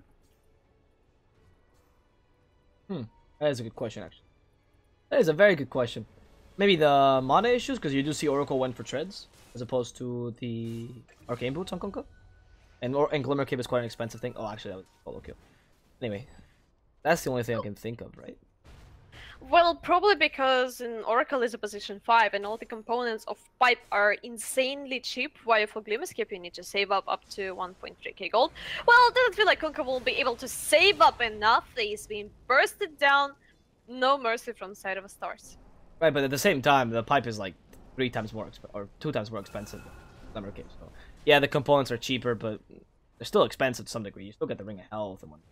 That is a good question, actually. That is a very good question. Maybe the mana issues, because you do see Oracle went for treads, as opposed to the Arcane Boots on Kuka. And Glimmercape is quite an expensive thing. Oh, actually, that was a solo kill. Anyway, that's the only thing I can think of, right? Well, probably because in Oracle is a position 5 and all the components of Pipe are insanely cheap, while for Glimmerscape you need to save up to 1.3k gold. Well, it doesn't feel like Kunkka will be able to save up enough. He's being bursted down. No mercy from side of a Stars. Right, but at the same time, the Pipe is like 3 times more or 2 times more expensive than Glimmercape. So yeah, the components are cheaper, but they're still expensive to some degree. You still get the Ring of Health and whatnot.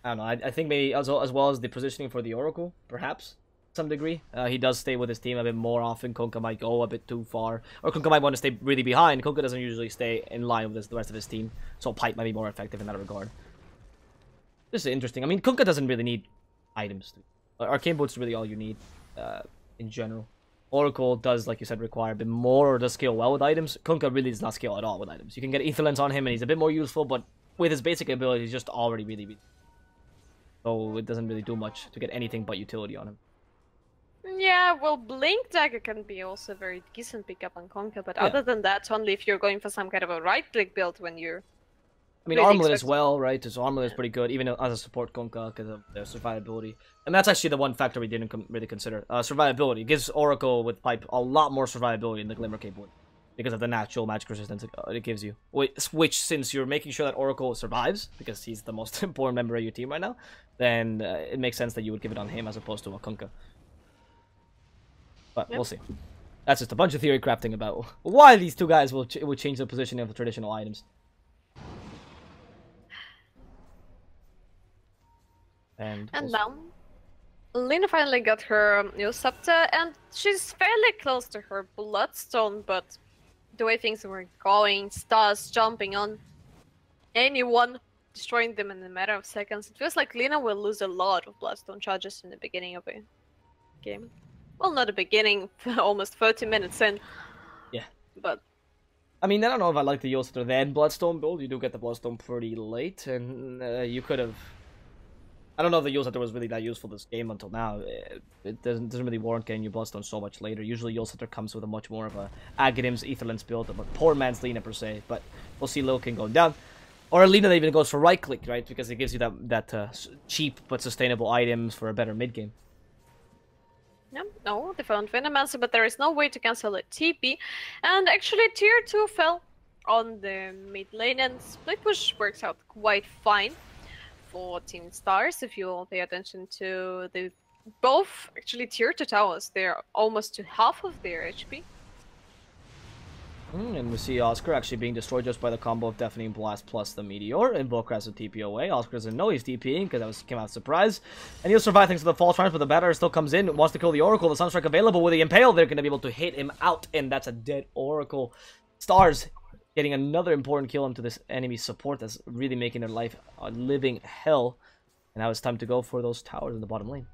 I don't know. I think maybe as well as the positioning for the Oracle, perhaps, to some degree. He does stay with his team a bit more often. Kunkka might go a bit too far. Or Kunkka might want to stay really behind. Kunkka doesn't usually stay in line with the rest of his team. So Pipe might be more effective in that regard. This is interesting. I mean, Kunkka doesn't really need items. Arcane Boots is really all you need in general. Oracle does, like you said, require a bit more or does scale well with items. Kunkka really does not scale at all with items. You can get Ether Lens on him and he's a bit more useful, but with his basic abilities, he's just already really so it doesn't really do much to get anything but utility on him. Yeah, well, Blink Dagger can be also a very decent pickup on Kunkka, but other than that, only if you're going for some kind of a right-click build when you're... I mean, really Armlet as well, right? So Armlet is pretty good, even as a support Kunkka, because of their survivability. And that's actually the one factor we didn't really consider. Survivability. It gives Oracle with Pipe a lot more survivability in the Glimmercape would, because of the natural magic resistance it gives you. Which, since you're making sure that Oracle survives, because he's the most important member of your team right now, then it makes sense that you would give it on him as opposed to a Kunkka. But we'll see. That's just a bunch of theory crafting about why these two guys would change the positioning of the traditional items. And now, Lina finally got her new scepter, and she's fairly close to her Bloodstone, but the way things were going, Stars jumping on anyone, destroying them in a matter of seconds, it feels like Lina will lose a lot of Bloodstone charges in the beginning of a game. Well, not the beginning, almost 30 minutes in. Yeah. But... I mean, I don't know if I like the Yostra then Bloodstone build. You do get the Bloodstone pretty late, and you could have... I don't know if the Yostra was really that useful this game until now. It doesn't really warrant getting your Bloodstone so much later. Usually Yostra comes with a much more of a Aghanims, Aetherlens build, but poor man's Lina per se. But we'll see Lil King going down. Or Lina that even goes for right click, right? Because it gives you that cheap but sustainable items for a better mid game. Yeah, no, they found Venomancer, but there is no way to cancel a TP. And actually tier 2 fell on the mid lane, and split push works out quite fine for Team Stars, if you pay attention to the both actually tier 2 towers. They're almost to half of their HP. And we see Oscar actually being destroyed just by the combo of Deafening Blast plus the Meteor. Invoker has a TP away. Oscar doesn't know he's TPing because that came out of surprise. And he'll survive thanks to the false runs, but the batter still comes in, wants to kill the Oracle. The Sunstrike available with the Impale. They're going to be able to hit him out, and that's a dead Oracle. Stars getting another important kill into this enemy support that's really making their life a living hell. And now it's time to go for those towers in the bottom lane.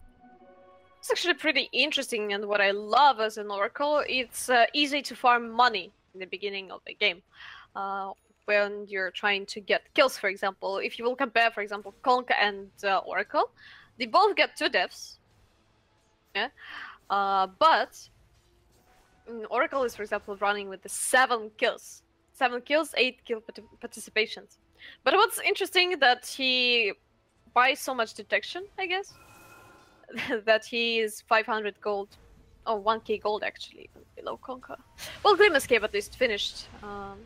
It's actually pretty interesting, and what I love as an Oracle, it's easy to farm money in the beginning of the game. When you're trying to get kills, for example. If you will compare, for example, Konka and Oracle, they both get 2 deaths. Yeah? But Oracle is, for example, running with the 7 kills. 7 kills, 8 kill participations. But what's interesting that he buys so much detection, I guess, that he is 500 gold. Oh, 1k gold actually, below Konka. Well, Grimace Cave at least finished on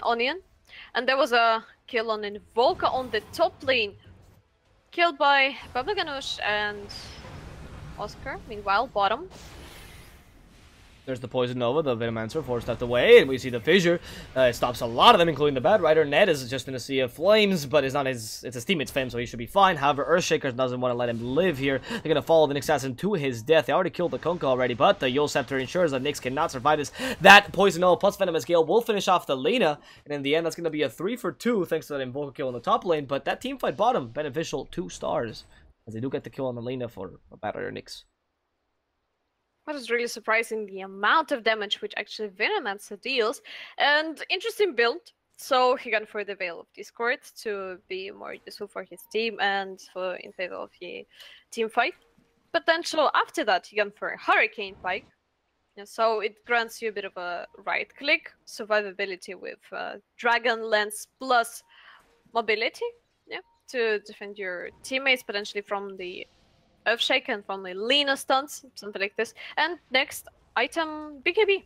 Onion. And there was a kill on Invoker on the top lane. Killed by Babaganush and Oscar. Meanwhile, bottom. There's the Poison Nova, the Venomancer forced out the way, and we see the Fissure. It stops a lot of them, including the Bad Rider. Ned is just in a sea of flames, but it's not it's his teammate's fame, so he should be fine. However, Earthshaker doesn't want to let him live here. They're going to follow the Nyx Assassin to his death. They already killed the Kunkka already, but the Yule Scepter ensures that Nyx cannot survive this. That Poison Nova plus Venomous Gale will finish off the Lena, and in the end, that's going to be a 3 for 2, thanks to that Invoker kill in the top lane, but that team fight bottom, beneficial 2 stars, as they do get the kill on the Lena for a Bad Rider Nyx. What is really surprising, the amount of damage which actually Venomancer deals. And interesting build. So he went for the Veil of Discord to be more useful for his team and for in favor of the team fight. Potential after that, he went for a Hurricane Pike. Yeah, so it grants you a bit of a right click, survivability with Dragon Lance plus mobility, yeah, to defend your teammates potentially from the Earthshake and from the Lena stunts, something like this. And next item, BKB.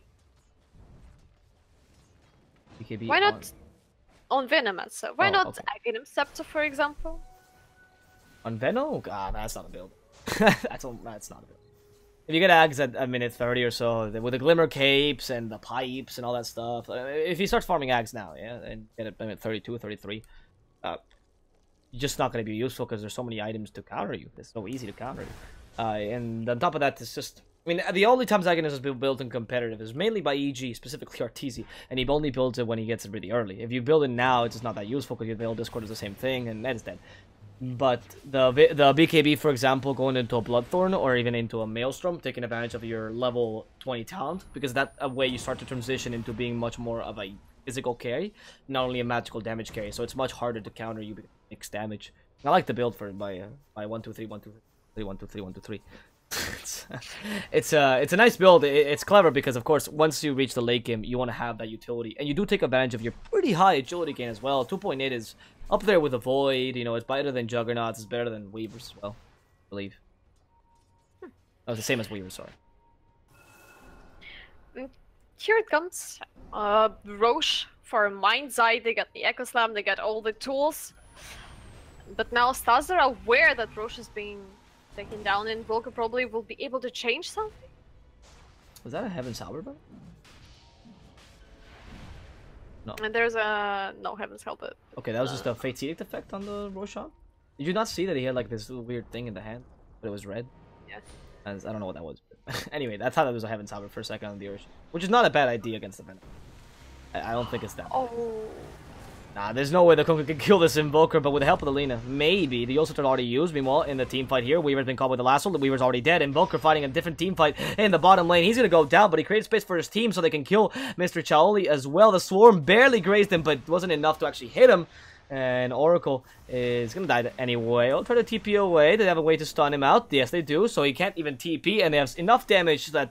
BKB why not on Venomancer? Why not okay. Aghanim Scepter, for example? On Veno? Ah, that's not a build. that's not a build. If you get Ags at a minute 30 or so, with the Glimmer Capes and the Pipes and all that stuff, if he starts farming Ags now, yeah, and get it at 32, 33, you're just not going to be useful because there's so many items to counter you. It's so easy to counter you. And on top of that, it's just... I mean, the only times Aghanim has been built in competitive is mainly by EG, specifically Arteezy, and he only builds it when he gets it really early. If you build it now, it's just not that useful because your Veil Discord is the same thing, and that is dead. But the BKB, for example, going into a Bloodthorn or even into a Maelstrom, taking advantage of your level 20 talent, because that way you start to transition into being much more of a physical carry, not only a magical damage carry, so it's much harder to counter you mixed damage. I like the build for it by 1 2 3 1 2 3 1 2 3 1 2 3. It's a nice build. It's clever because of course once you reach the late game you want to have that utility, and you do take advantage of your pretty high agility gain as well. 2.8 is up there with the Void. You know, it's better than Juggernauts. It's better than Weavers as well, I believe. Oh, it's the same as Weavers. Sorry. Here it comes. Roche for Mind's Eye. They got the Echo Slam. They got all the tools. But now Stars are aware that Roche is being taken down, and Volker probably will be able to change something. Was that a Heaven's Halberd? No. And there's a no Heaven's Halberd. Okay, that was just a Fate's Edict effect on the Roshan. Did you not see that he had like this little weird thing in the hand, but it was red? Yeah. As, I don't know what that was. Anyway, that's how that was a Heaven's Halberd for a second on the Earth, which is not a bad idea against the Venom. I don't think it's that. Oh. Nah, there's no way the Kunkka can kill this Invoker, but with the help of the Lena, maybe. The Yosef already used. Meanwhile, in the team fight here, Weaver's been caught with the lasso. The Weaver's already dead. Invoker fighting a different team fight in the bottom lane. He's going to go down, but he created space for his team so they can kill Mr. Chaoli as well. The Swarm barely grazed him, but wasn't enough to actually hit him. And Oracle is going to die anyway. I'll try to TP away. They have a way to stun him out. Yes, they do. So he can't even TP, and they have enough damage that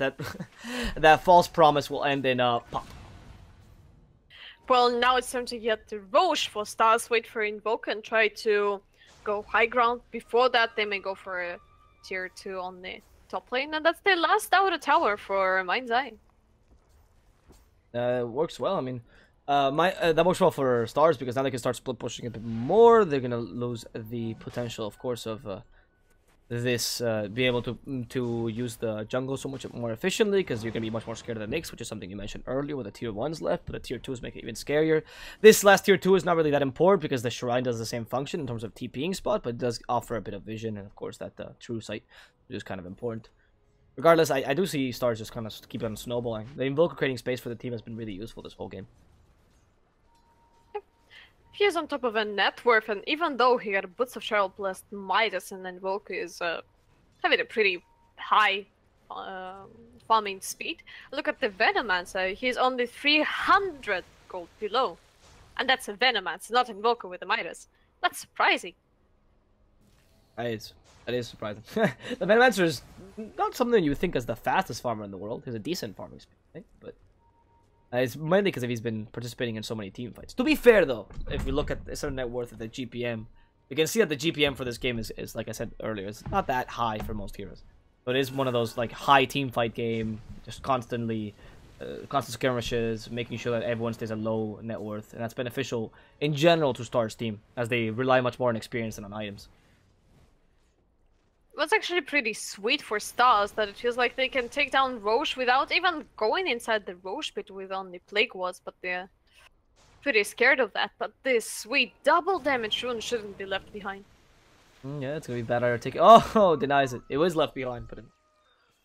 that false promise will end in a pop. Well, now it's time to get the Roche for Stars. Wait for Invoker and try to go high ground. Before that, they may go for a tier 2 on the top lane. And that's the last outer tower for Mind's Eye. Works well. I mean, That works well for Stars because now they can start split pushing a bit more. They're gonna lose the potential, of course, of be able to use the jungle so much more efficiently because you're gonna be much more scared of the Nyx, which is something you mentioned earlier with the tier 1s left, but the tier 2s make it even scarier. This last tier 2 is not really that important because the Shrine does the same function in terms of TPing spot, but it does offer a bit of vision and of course that true sight, which is kind of important. Regardless, I do see Stars just kind of keep on snowballing. The Invoker creating space for the team has been really useful this whole game. He is on top of a net worth, and even though he got Boots of Cheryl plus Midas, and Invoker is having a pretty high farming speed, look at the Venomancer. He's only 300 gold below. And that's a Venomancer, not Invoker with the Midas. That's surprising. That is surprising. The Venomancer is not something you would think as the fastest farmer in the world. He's a decent farming speed, right? But it's mainly because he's been participating in so many team fights. To be fair, though, if we look at a certain net worth of the GPM, you can see that the GPM for this game is like I said earlier, it's not that high for most heroes. So it is one of those like high team fight game, just constantly, constant skirmishes, making sure that everyone stays a low net worth, and that's beneficial in general to Star's team as they rely much more on experience than on items. What's actually pretty sweet for Stars that it feels like they can take down Roche without even going inside the Roche pit with only Plague Wards, but they're pretty scared of that. But this sweet double damage rune shouldn't be left behind. Yeah, it's gonna be better. Oh, denies it. It was left behind, but in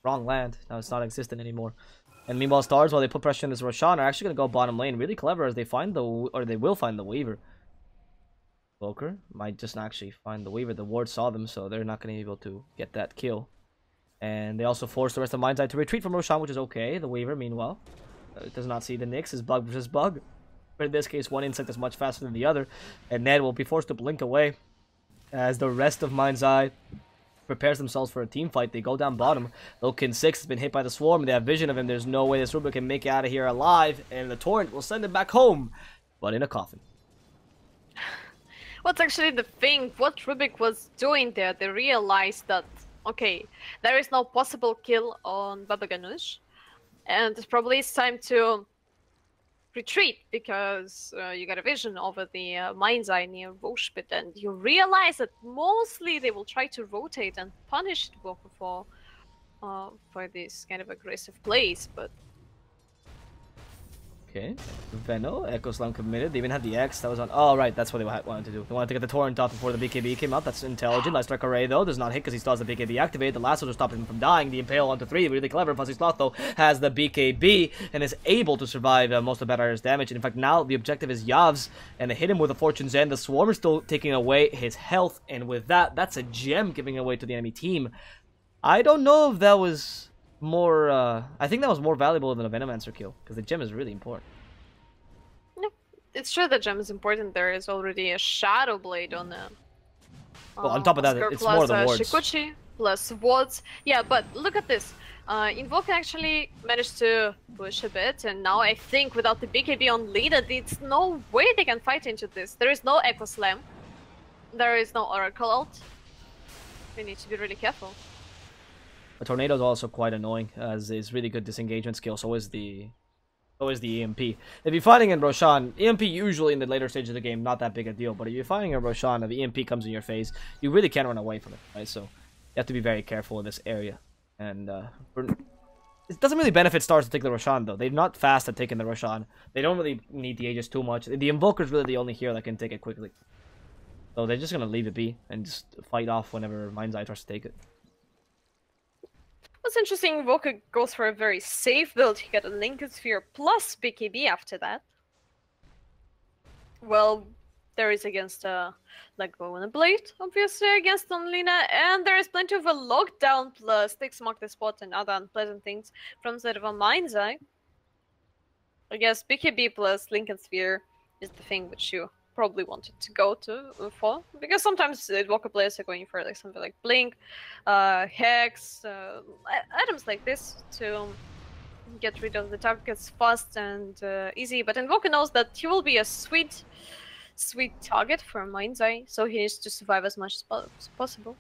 wrong land. Now it's not existent anymore. And meanwhile, Stars, while they put pressure on this Roshan, are actually gonna go bottom lane. Really clever as they find they will find the Weaver. Invoker might just not actually find the Weaver. The ward saw them, so they're not going to be able to get that kill. And they also force the rest of Mind's Eye to retreat from Roshan, which is okay. The Weaver, meanwhile, does not see the Nyx. Is bug versus bug. But in this case, one insect is much faster than the other. And Ned will be forced to blink away as the rest of Mind's Eye prepares themselves for a team fight. They go down bottom. Lokin 6 has been hit by the swarm, and they have vision of him. There's no way this Rubik can make it out of here alive. And the Torrent will send him back home, but in a coffin. What's actually the thing, what Rubik was doing there, they realized that, okay, there is no possible kill on Baba Ganoush, and probably it's time to retreat, because you got a vision over the Mind's Eye near Roche Pit, and you realize that mostly they will try to rotate and punish Invoker for this kind of aggressive plays, but... Okay, Veno, Echo Slam committed. They even had the X that was on. Oh, right, that's what they wanted to do. They wanted to get the Torrent off before the BKB came out. That's intelligent. Light Strike Array, though, does not hit because he still has the BKB activated. The lasso to stop him from dying. The Impale onto 3. Really clever. Fuzzy Sloth, though, has the BKB and is able to survive most of Bad damage. And in fact, now the objective is Yavs, and they hit him with a Fortune's End. The Swarm is still taking away his health, and with that, that's a gem giving away to the enemy team. I don't know if that was more... I think that was more valuable than a Venomancer kill, because the gem is really important. No, it's true that gem is important. There is already a Shadow Blade on the... well, on top of that, it's more the wards. Shikuchi plus wards. Yeah, but look at this. Invoker actually managed to push a bit, and now I think without the BKB on leader, there's no way they can fight into this. There is no Echo Slam. There is no Oracle ult. We need to be really careful. A Tornado is also quite annoying, as is really good disengagement skill. So is the EMP. If you're fighting in Roshan, EMP usually in the later stage of the game not that big a deal. But if you're fighting in Roshan and the EMP comes in your face, you really can't run away from it, right? So you have to be very careful in this area. And it doesn't really benefit Stars to take the Roshan, though. They're not fast at taking the Roshan. They don't really need the Aegis too much. The Invoker's really the only hero that can take it quickly. So they're just gonna leave it be and just fight off whenever Mind's Eye tries to take it. What's interesting, Invoker goes for a very safe build. He got a Lincoln Sphere plus BKB after that. Well, there is against like Bone Blade, obviously, against Onlina, and there is plenty of a lockdown plus takes mark the spot and other unpleasant things from side of a Mind's Eye. I guess BKB plus Lincoln Sphere is the thing which you probably wanted to go for, because sometimes Invoker players are going for like something like Blink, Hex, items like this to get rid of the targets fast and easy. But Invoker knows that he will be a sweet target for Mind's Eye, so he needs to survive as much as possible.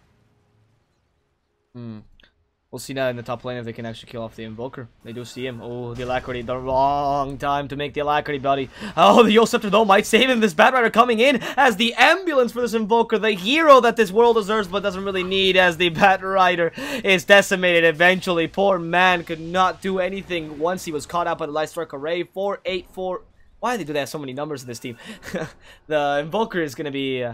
Well, We'll see now in the top lane if they can actually kill off the Invoker. They do see him. Oh, the Alacrity. The wrong time to make the Alacrity, buddy. Oh, the Yo Scepter though might save him. This Bat Rider coming in as the ambulance for this Invoker. The hero that this world deserves but doesn't really need, as the Bat Rider is decimated eventually. Poor man could not do anything once he was caught out by the Light Strike Array. 4-8-4. Why do they have so many numbers in this team? The Invoker is going to be...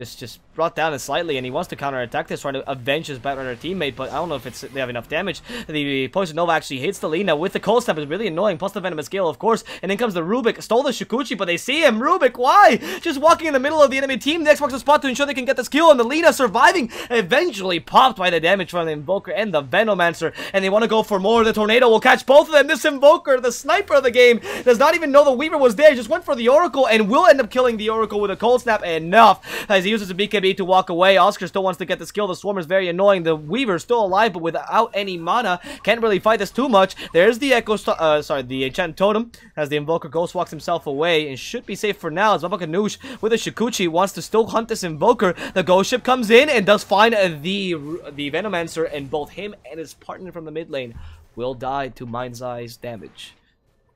just brought down slightly, and he wants to counterattack this, trying to avenge his Bat Rider teammate, but I don't know if they have enough damage. The Poison Nova actually hits the Lina with the Cold Snap. It's really annoying, plus the Venomous Gale, of course, and then comes the Rubik. Stole the Shukuchi, but they see him. Rubik, why? Just walking in the middle of the enemy team. The Xbox a spot to ensure they can get this kill, and the Lina surviving, eventually popped by the damage from the Invoker and the Venomancer, and they want to go for more. The Tornado will catch both of them. This Invoker, the sniper of the game, does not even know the Weaver was there. He just went for the Oracle, and will end up killing the Oracle with a Cold Snap. Enough, as he uses a BKB to walk away. Oscar still wants to get this kill. The Swarmer is very annoying. The Weaver's still alive, but without any mana. Can't really fight this too much. There's the the Enchant Totem, as the Invoker Ghost walks himself away, and should be safe for now, as Baba Ganoush with a Shukuchi wants to still hunt this Invoker. The Ghost Ship comes in and does find the Venomancer, and both him and his partner from the mid lane will die to Mind's Eye's damage.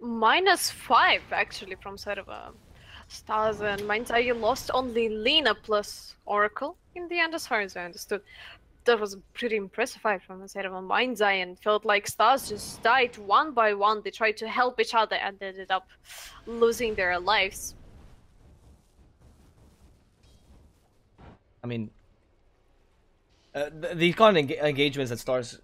-5, actually, from side of Stars, and Mind's Eye lost only Lina plus Oracle in the end, as far as I understood. That was a pretty impressive fight from the side of a Mind's Eye, and felt like Stars just died one by one. They tried to help each other and ended up losing their lives. I mean, these kind of engagements that Stars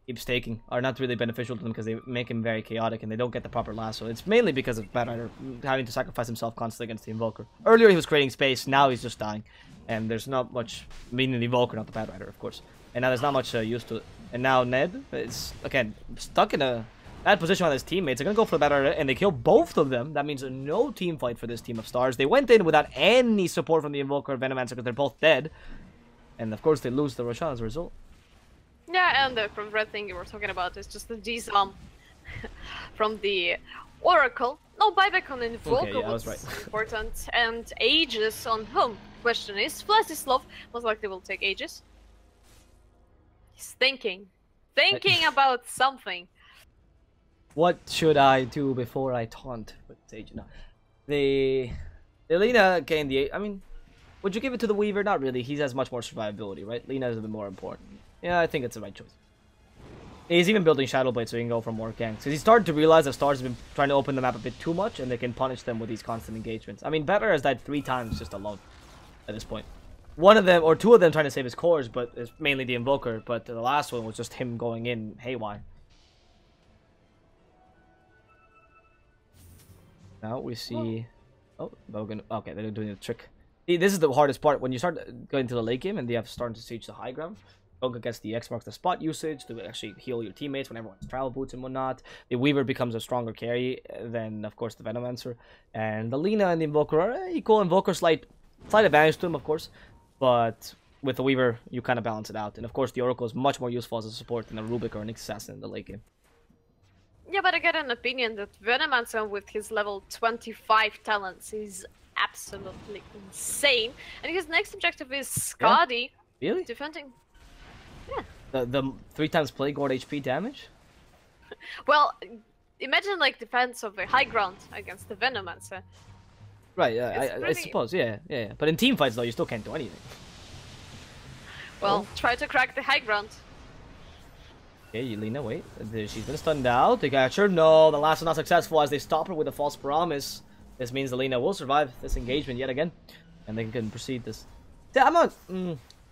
keeps taking are not really beneficial to them, because they make him very chaotic and they don't get the proper lasso. It's mainly because of Bat Rider having to sacrifice himself constantly against the Invoker. Earlier he was creating space, now he's just dying. And there's not much, meaning the Invoker, not the Bat Rider, of course. And now there's not much use to it. And now Ned is, again, stuck in a bad position with his teammates. They're going to go for the Bat Rider, and they kill both of them. That means no team fight for this team of Stars. They went in without any support from the Invoker or Venomancer, because they're both dead. And of course they lose the Roshan as a result. Yeah, and the red thing you were talking about is just the disarm from the Oracle. No buyback on Invoker, okay, yeah, was right. important, and Aegis on whom? Question is, Vladislav most likely will take Aegis. He's thinking about something. What should I do before I taunt with Sage? No, the Lina gained the. I mean, would you give it to the Weaver? Not really. He has much more survivability, right? Lina is a bit more important. Yeah, I think it's the right choice. He's even building Shadow Blade so he can go for more ganks. Because he started to realize that Stars have been trying to open the map a bit too much, and they can punish them with these constant engagements. I mean, Better has died 3 times just alone at this point. One of them, or 2 of them, trying to save his cores, but it's mainly the Invoker. But the last one was just him going in haywire. Now we see... Oh, Bogan. Okay, they're doing the trick. See, this is the hardest part. When you start going to the late game and they have starting to siege the high ground, Boga gets the X marks the spot usage to actually heal your teammates when everyone's travel boots and whatnot. The Weaver becomes a stronger carry than, of course, the Venomancer. And the Lina and the Invoker are equal. Invoker slight advantage to him, of course. But with the Weaver, you kind of balance it out. And, of course, the Oracle is much more useful as a support than a Rubik or an Assassin in the late game. Yeah, but I get an opinion that Venomancer with his level 25 talents is absolutely insane. And his next objective is Skadi. Yeah? Really? Defending. Yeah. The 3 times Plague Ward HP damage? Well, imagine like defense of a high ground against the Venomancer. Right, yeah, I suppose, yeah. But in team fights, though, you still can't do anything. Well, try to crack the high ground. Okay, Yelena, wait. She's been stunned out. They got her. No, the last one not successful as they stop her with a false promise. This means Yelena will survive this engagement yet again. And they can proceed this. Yeah, I'm not...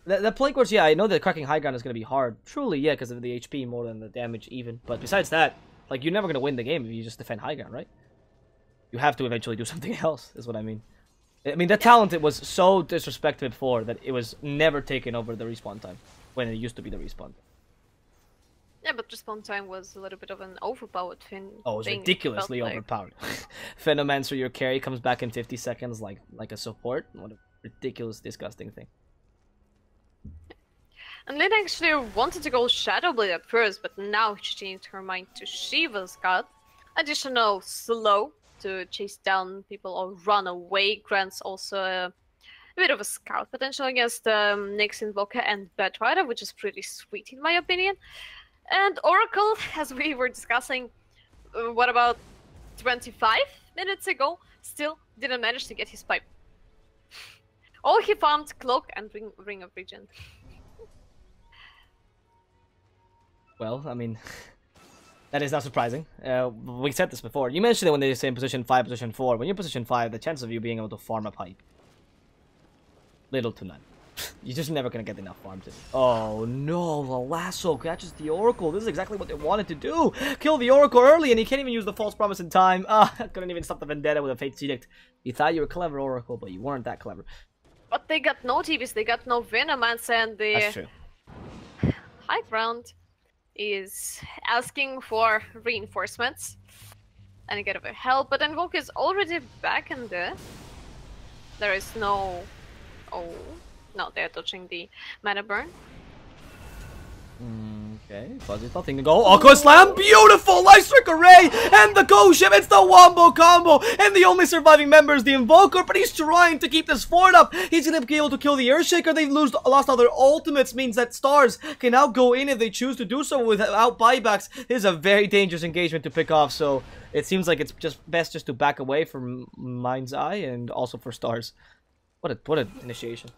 The Plague Wards, yeah, I know that cracking high ground is going to be hard. Truly, yeah, because of the HP more than the damage even. But besides that, like, you're never going to win the game if you just defend high ground, right? You have to eventually do something else, is what I mean. I mean, the talent, it was so disrespected before that it was never taken over the respawn time. When it used to be the respawn. Yeah, but respawn time was a little bit of an overpowered thing. Oh, it was ridiculously overpowered. Venomancer, your carry, comes back in 50 seconds like a support. What a ridiculous, disgusting thing. And Lynn actually wanted to go Shadow Blade at first, but now she changed her mind to Shiva's God. Additional slow to chase down people or run away grants also a bit of a scout potential against Nyx Invoker and Bat Rider, which is pretty sweet in my opinion. And Oracle, as we were discussing, what about 25 minutes ago, still didn't manage to get his pipe. All he found, Cloak and Ring of Regen. Well, I mean, that is not surprising. We said this before. You mentioned it when they say in position 5, position 4. When you're position 5, the chance of you being able to farm a pipe, little to none. You're just never going to get enough farms in. Oh no, the lasso catches the Oracle. This is exactly what they wanted to do. Kill the Oracle early, and he can't even use the false promise in time. Couldn't even stop the Vendetta with a Fate's Edict. You thought you were clever, Oracle, but you weren't that clever. But they got no TVs, they got no Venomance, and the That's true. high ground is asking for reinforcements and a bit of a help, but Invoke is already back in there. There is no... Oh... No, they're touching the mana burn. Okay, Fuzzy's nothing to go. Aqua Slam, beautiful! Life Strike Array! And the Go-Ship, it's the Wombo combo! And the only surviving member is the Invoker, but he's trying to keep this fort up! He's gonna be able to kill the Earthshaker. They've lost all their ultimates, means that Stars can now go in if they choose to do so without buybacks. This is a very dangerous engagement to pick off, so it seems like it's just best just to back away from Mind's Eye and also for Stars. What an initiation.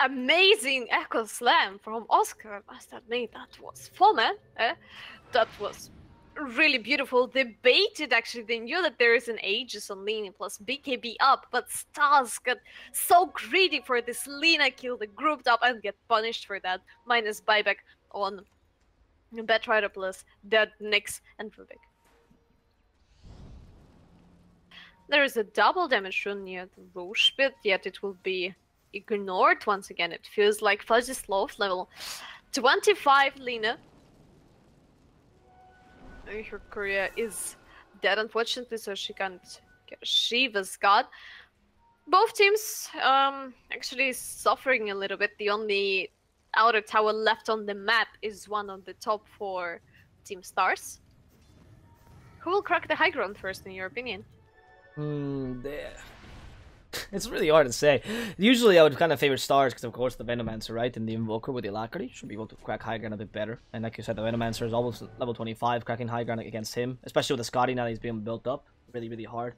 Amazing Echo Slam from Oscar, I must admit, that was fun, man. That was really beautiful. They baited, actually, they knew that there is an Aegis on Lina plus BKB up, but Stars got so greedy for this Lina kill, they grouped up and get punished for that, minus buyback on Batrider plus Dead, Nyx, and Rubik. There is a double damage rune near the Roche pit, yet it will be ignored once again. It feels like Fuzzy's lowest level 25 Lina. Her career is dead, unfortunately, so she can't get Shiva's God. Both teams actually suffering a little bit. The only outer tower left on the map is one of the top 4 Team Stars. Who will crack the high ground first, in your opinion? It's really hard to say. Usually I would kind of favor Stars because, of course, the Venomancer, right? And the Invoker with the Alacrity should be able to crack high ground a bit better. And like you said, the Venomancer is almost level 25, cracking high ground against him. Especially with the Scotty now that he's being built up. Really, really hard.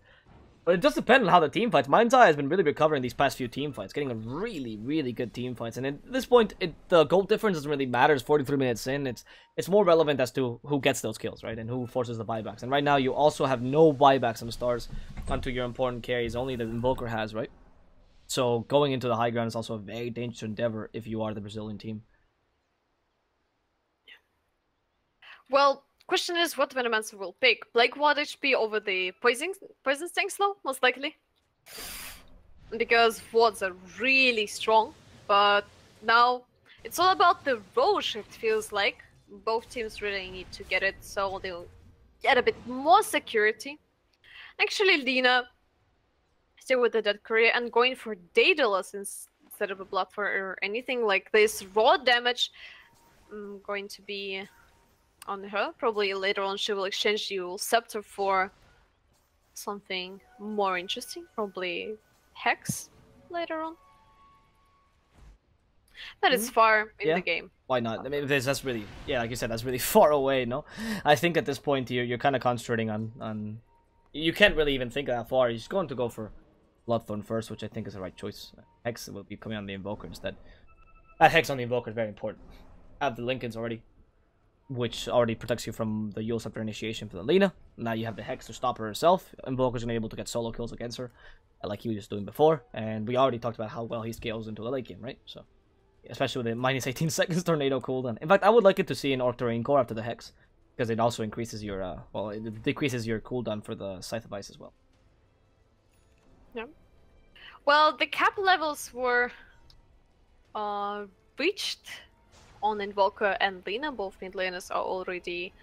But it does depend on how the team fights. Mind's Eye has been really recovering these past few team fights. Getting a really, really good team fights. And at this point, the goal difference doesn't really matter. It's 43 minutes in. It's more relevant as to who gets those kills, right? And who forces the buybacks. And right now, you also have no buybacks on Stars onto your important carries. Only the Invoker has, right? So going into the high ground is also a very dangerous endeavor if you are the Brazilian team. Well, question is what Venomancer will pick. Blake Watt HP over the Poison Sting Slow, most likely. Because Wards are really strong. But now it's all about the Roche, it feels like. Both teams really need to get it, so they'll get a bit more security. Actually, Lina still with the dead career and going for Daedalus instead of a Blood or anything like this. Raw damage going to be on her. Probably later on she will exchange the Scepter for something more interesting. Probably Hex later on. That is far in the game. Why not? I mean, that's really, like you said, that's really far away, no? I think at this point you're kind of concentrating on... You can't really even think that far. You're just going to go for Bloodthorn first, which I think is the right choice. Hex will be coming on the Invoker instead. That Hex on the Invoker is very important. I have the Lincolns already, which already protects you from the Yule Scepter initiation for the Lina. Now you have the Hex to stop her herself. Invoker's going to be able to get solo kills against her, like he was just doing before. And we already talked about how well he scales into the late game, right? So, especially with the minus 18 seconds tornado cooldown. In fact, I would like it to see an Orc Terrain Core after the Hex, because it also increases your, well, it decreases your cooldown for the Scythe of Ice as well. Yeah. Well, the cap levels were reached on Invoker and Lina. Both mid laners are already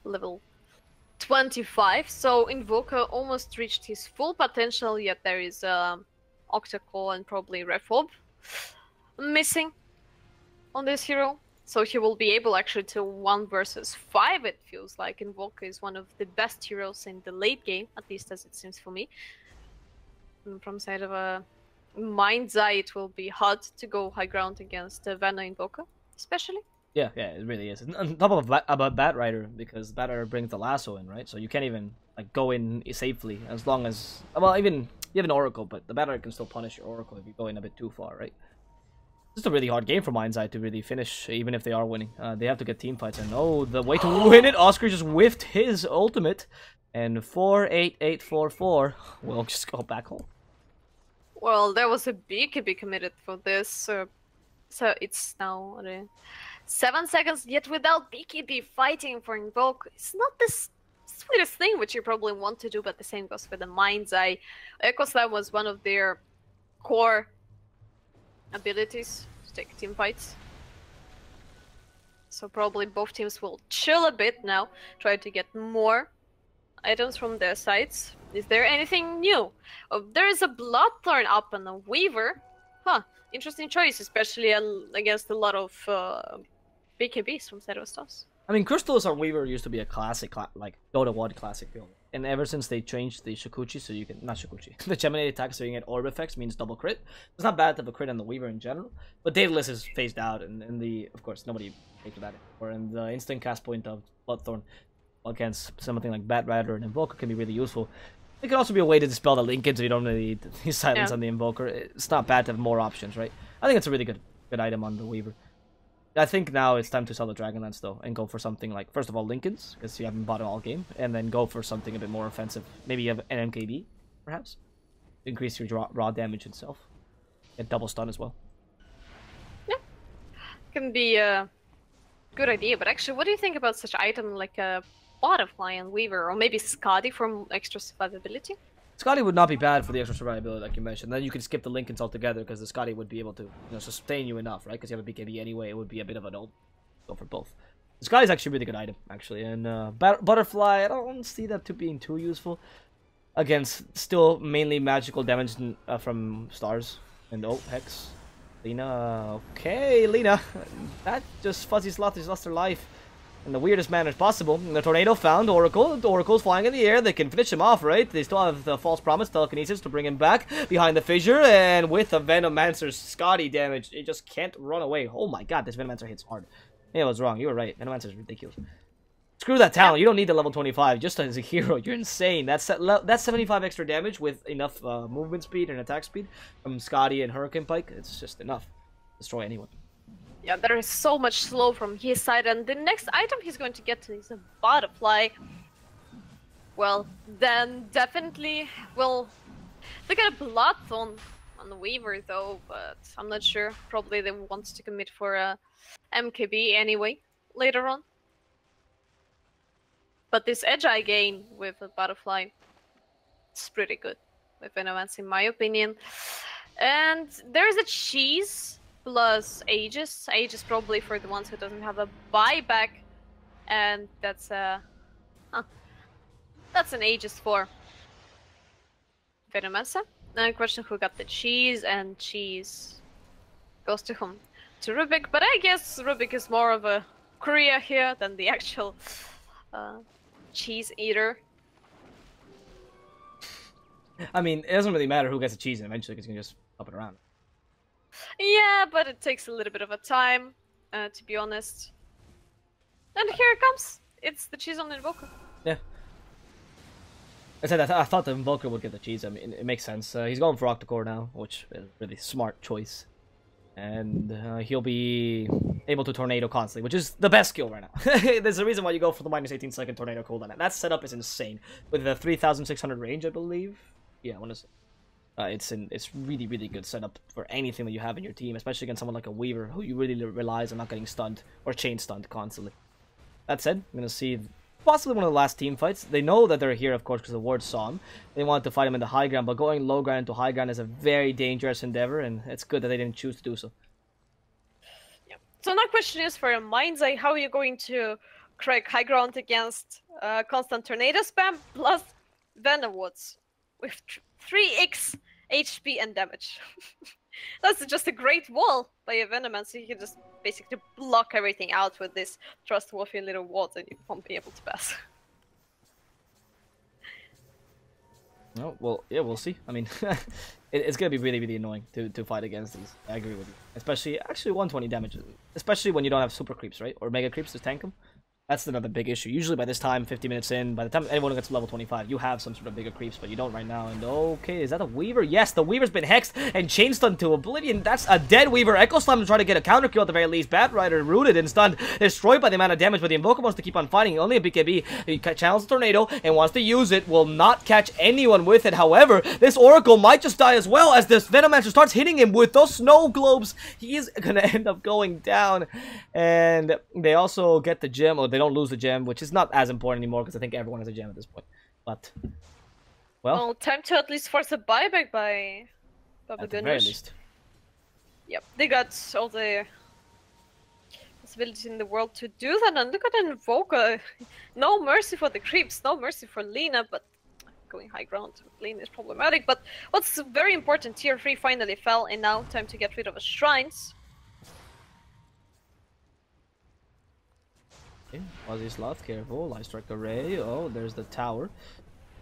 level 25, so Invoker almost reached his full potential, yet there is Octacore and probably Reforb missing on this hero. So he will be able actually to 1 versus 5, it feels like. Invoker is one of the best heroes in the late game, at least as it seems for me. From side of a Mind's Eye, it will be hard to go high ground against Vanna Invoker, especially. Yeah, it really is. On top of about Bat Rider, because Bat Rider brings the lasso in, right? So you can't even like go in safely as long as even you have an Oracle, but the Bat Rider can still punish your Oracle if you go in a bit too far, right? It's just a really hard game for Mind's Eye to really finish, even if they are winning. They have to get team fights, and oh, the way to win it, Oscar just whiffed his ultimate, and 4-8-8-4-4 will just go back home. Well, there was a BKB committed for this, so it's now 7 seconds, yet without BKB fighting for Invoke. It's not the sweetest thing, which you probably want to do, but the same goes for the Mind's Eye. Echo Slam was one of their core abilities to take team fights. So probably both teams will chill a bit now, try to get more items from their sides. Is there anything new? Oh, there is a Bloodthorn up on a Weaver. Huh, interesting choice, especially against a lot of BKBs from Zerostas. I mean, Crystals on Weaver used to be a classic, like Dota 1 classic build. And ever since they changed the Shikuchi, so you can, not Shikuchi, the Geminated attack so you can get orb effects means double crit. It's not bad to have a crit on the Weaver in general, but Daedalus is phased out, and of course, nobody takes that anymore. And the instant cast point of Bloodthorn against something like Bat Rider and Invoker can be really useful. It could also be a way to dispel the Lincoln so you don't really need silence on the Invoker. It's not bad to have more options, right? I think it's a really good item on the Weaver. I think now it's time to sell the Dragonlance though, and go for something like, first of all, Lincolns, because you haven't bought it all game, and then go for something a bit more offensive. Maybe you have an MKB, perhaps? Increase your raw damage itself. And double stun as well. Yeah. Can be a good idea, but actually, what do you think about such item like a Butterfly and Weaver, or maybe Skadi from extra survivability? Scotty would not be bad for the extra survivability, like you mentioned. Then you can skip the Lincolns altogether, because the Scotty would be able to, sustain you enough, right? Because you have a BKB anyway, it would be a bit of an old go for both. The Scotty's actually a really good item, actually. And Butterfly, I don't see that being too useful against still mainly magical damage from stars. And oh, Hex. Lina, okay, Lina. That just Fuzzy Sloth has lost her life in the weirdest manners possible. The Tornado found Oracle. The Oracle's flying in the air. They can finish him off, right? They still have the False Promise, Telekinesis to bring him back behind the fissure. And with the Venomancer's Scotty damage, it just can't run away. Oh my god, this Venomancer hits hard. Yeah, I was wrong. You were right. Venomancer's ridiculous. Screw that talent. You don't need the level 25. Just as a hero, you're insane. That's 75 extra damage with enough movement speed and attack speed from Scotty and Hurricane Pike. It's just enough. Destroy anyone. Yeah, there is so much slow from his side, and the next item he's going to get is a Butterfly. Well, then definitely, well, look at a Bloodthorn on the Weaver though, but I'm not sure. Probably they want to commit for a MKB anyway, later on. But this edge I gain with a Butterfly, it's pretty good with Venomance in my opinion. And there's a Cheese plus Aegis. Aegis probably for the ones who doesn't have a buyback, and that's an Aegis for Venomancer. Then question who got the Cheese, and Cheese goes to whom? To Rubik, but I guess Rubik is more of a courier here than the actual cheese eater. I mean, it doesn't really matter who gets the cheese eventually, because you can just up it around. Yeah, but it takes a little bit of a time, to be honest. And here it comes. It's the cheese on the Invoker. Yeah. I thought the Invoker would get the cheese. I mean, it makes sense. He's going for Octocore now, which is a really smart choice. And he'll be able to Tornado constantly, which is the best skill right now. There's a reason why you go for the minus 18 second Tornado cooldown. That setup is insane. With the 3,600 range, I believe. Yeah, I want to say. It's really, really good setup for anything that you have in your team, especially against someone like a Weaver, who you really relies on not getting stunned or chain stunned constantly. That said, I'm going to see possibly one of the last team fights. They know that they're here, of course, because the Ward saw him. They wanted to fight him in the high ground, but going low ground into high ground is a very dangerous endeavor, and it's good that they didn't choose to do so. Yeah. So my question is for Mind's Eye, how are you going to crack high ground against constant Tornado spam plus Venom Woods with 3x HP and damage? That's just a great wall by a Venoman, so you can just basically block everything out with this trustworthy little walls and you won't be able to pass. No, well, yeah, we'll see. I mean, it's gonna be really, really annoying to fight against these. I agree with you. Especially, actually, 120 damage. Especially when you don't have super creeps, right? Or mega creeps to tank them. That's another big issue. Usually by this time, 50 minutes in, by the time anyone gets to level 25, you have some sort of bigger creeps, but you don't right now. And okay, is that a Weaver? Yes, the Weaver's been hexed and chain stunned to oblivion. That's a dead Weaver. Echo Slam to try to get a counter kill at the very least. Bat Rider rooted and stunned, destroyed by the amount of damage, but the Invoker wants to keep on fighting. Only a BKB. He channels the Tornado and wants to use it. Will not catch anyone with it. However, this Oracle might just die as well as this Venomancer starts hitting him with those snow globes. He is gonna end up going down. And they also get the gem, or they don't lose the gem, which is not as important anymore because I think everyone has a gem at this point. But, well, time to at least force a buyback by at the very least. Yep, they got all the possibilities in the world to do that, and look at Invoker. No mercy for the creeps, no mercy for Lina, but going high ground with Lina is problematic. But what's very important, tier 3 finally fell, and now time to get rid of the shrines. Okay, Ozzy Sloth, careful. Light Strike Array. Oh, there's the tower.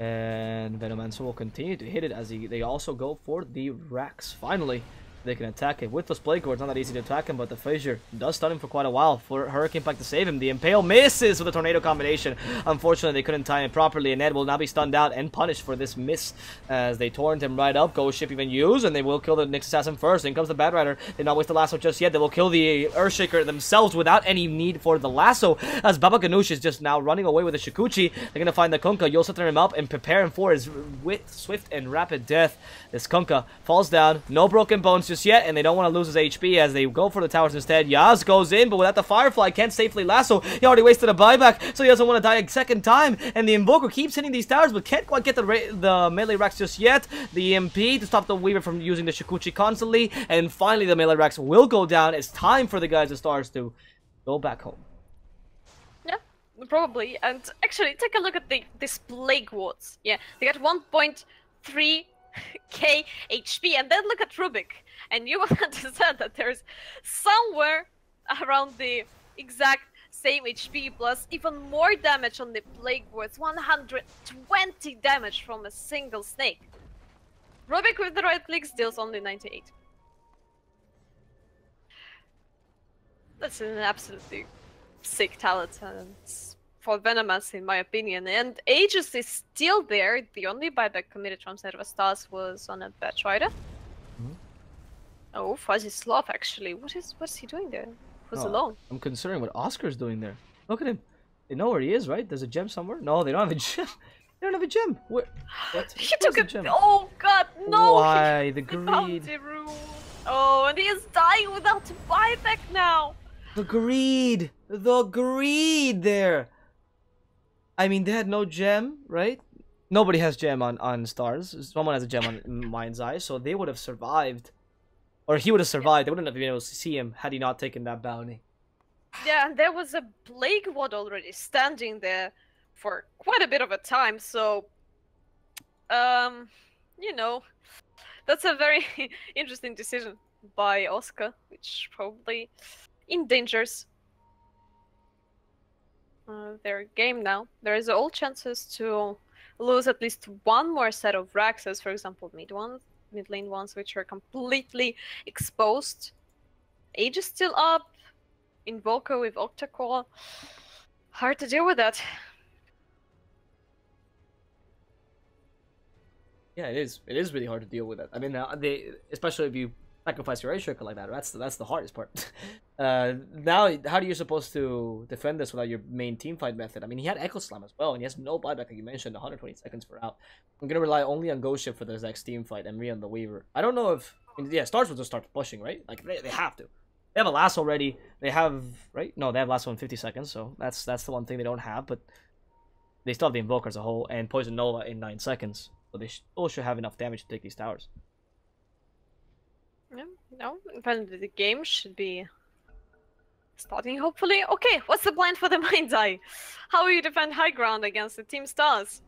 And Venomancer will continue to hit it as they also go for the racks. Finally, they can attack it. With those Blade Cords, not that easy to attack him, but the Fissure does stun him for quite a while for Hurricane Pack to save him. The Impale misses with the Tornado combination. Unfortunately, they couldn't time it properly, and Ned will now be stunned out and punished for this miss as they torrent him right up. Ghost Ship even used, and they will kill the Nyx Assassin first. In comes the Bat Rider. They not waste the lasso just yet. They will kill the Earthshaker themselves without any need for the lasso, as Baba Ganoush is just now running away with the Shikuchi. They're going to find the Kunkka. You'll set him up and prepare him for his swift and rapid death. This Kunkka falls down. No broken bones just yet, and they don't want to lose his HP as they go for the towers instead. Yaz goes in, but without the Firefly, can't safely lasso. He already wasted a buyback, so he doesn't want to die a second time. And the Invoker keeps hitting these towers, but can't quite get the melee racks just yet. The MP to stop the Weaver from using the Shikuchi constantly. And finally, the melee racks will go down. It's time for the guys of Stars to go back home. Yeah, probably. And actually, take a look at this Plague Wards. Yeah, they got 1.3k HP, and then look at Rubik. And you will understand that there's somewhere around the exact same HP plus even more damage on the Plague Wards. 120 damage from a single snake. Rubik with the right clicks deals only 98. That's an absolutely sick talent for Venomous, in my opinion. And Aegis is still there. The only buyback committed from Stars was on a Bat Rider. Oh, Fuzzy Sloth, actually. What's he doing there? Who's alone? I'm considering what Oscar's doing there. Look at him. They know where he is, right? There's a gem somewhere? No, they don't have a gem. They don't have a gem. Where? What? He took a gem. Oh god, no! Why? The greed. Oh, and he is dying without a buyback now. The greed. The greed there. I mean, they had no gem, right? Nobody has gem on Stars. Someone has a gem on Mind's Eye, so they would have survived. Or he would have survived. They wouldn't have been able to see him had he not taken that bounty. Yeah, and there was a Plague Ward already standing there for quite a bit of a time, so... you know... That's a very interesting decision by Oscar, which probably endangers their game now. There is all chances to lose at least one more set of Raxes, for example, mid lane ones, which are completely exposed. Age is still up. Invoker with Octacore. Hard to deal with that. Yeah, it is. It is really hard to deal with that. I mean, especially if you sacrifice your Earthshaker like that. That's the hardest part. Now, how are you supposed to defend this without your main teamfight method? I mean, he had Echo Slam as well, and he has no buyback, like you mentioned, 120 seconds for out. I'm gonna rely only on Ghost Ship for this next teamfight and on the Weaver. I don't know if... I mean, yeah, Stars will just start pushing, right? Like, they have to. They have a lasso already. They have... Right? No, they have lasso in 50 seconds, so that's the one thing they don't have, but... They still have the Invoker as a whole, and Poison Nova in 9 seconds. So they still should have enough damage to take these towers. Yeah, no, apparently the game should be starting, hopefully. Okay, what's the plan for the Mind's Eye? How will you defend high ground against the Team Stars?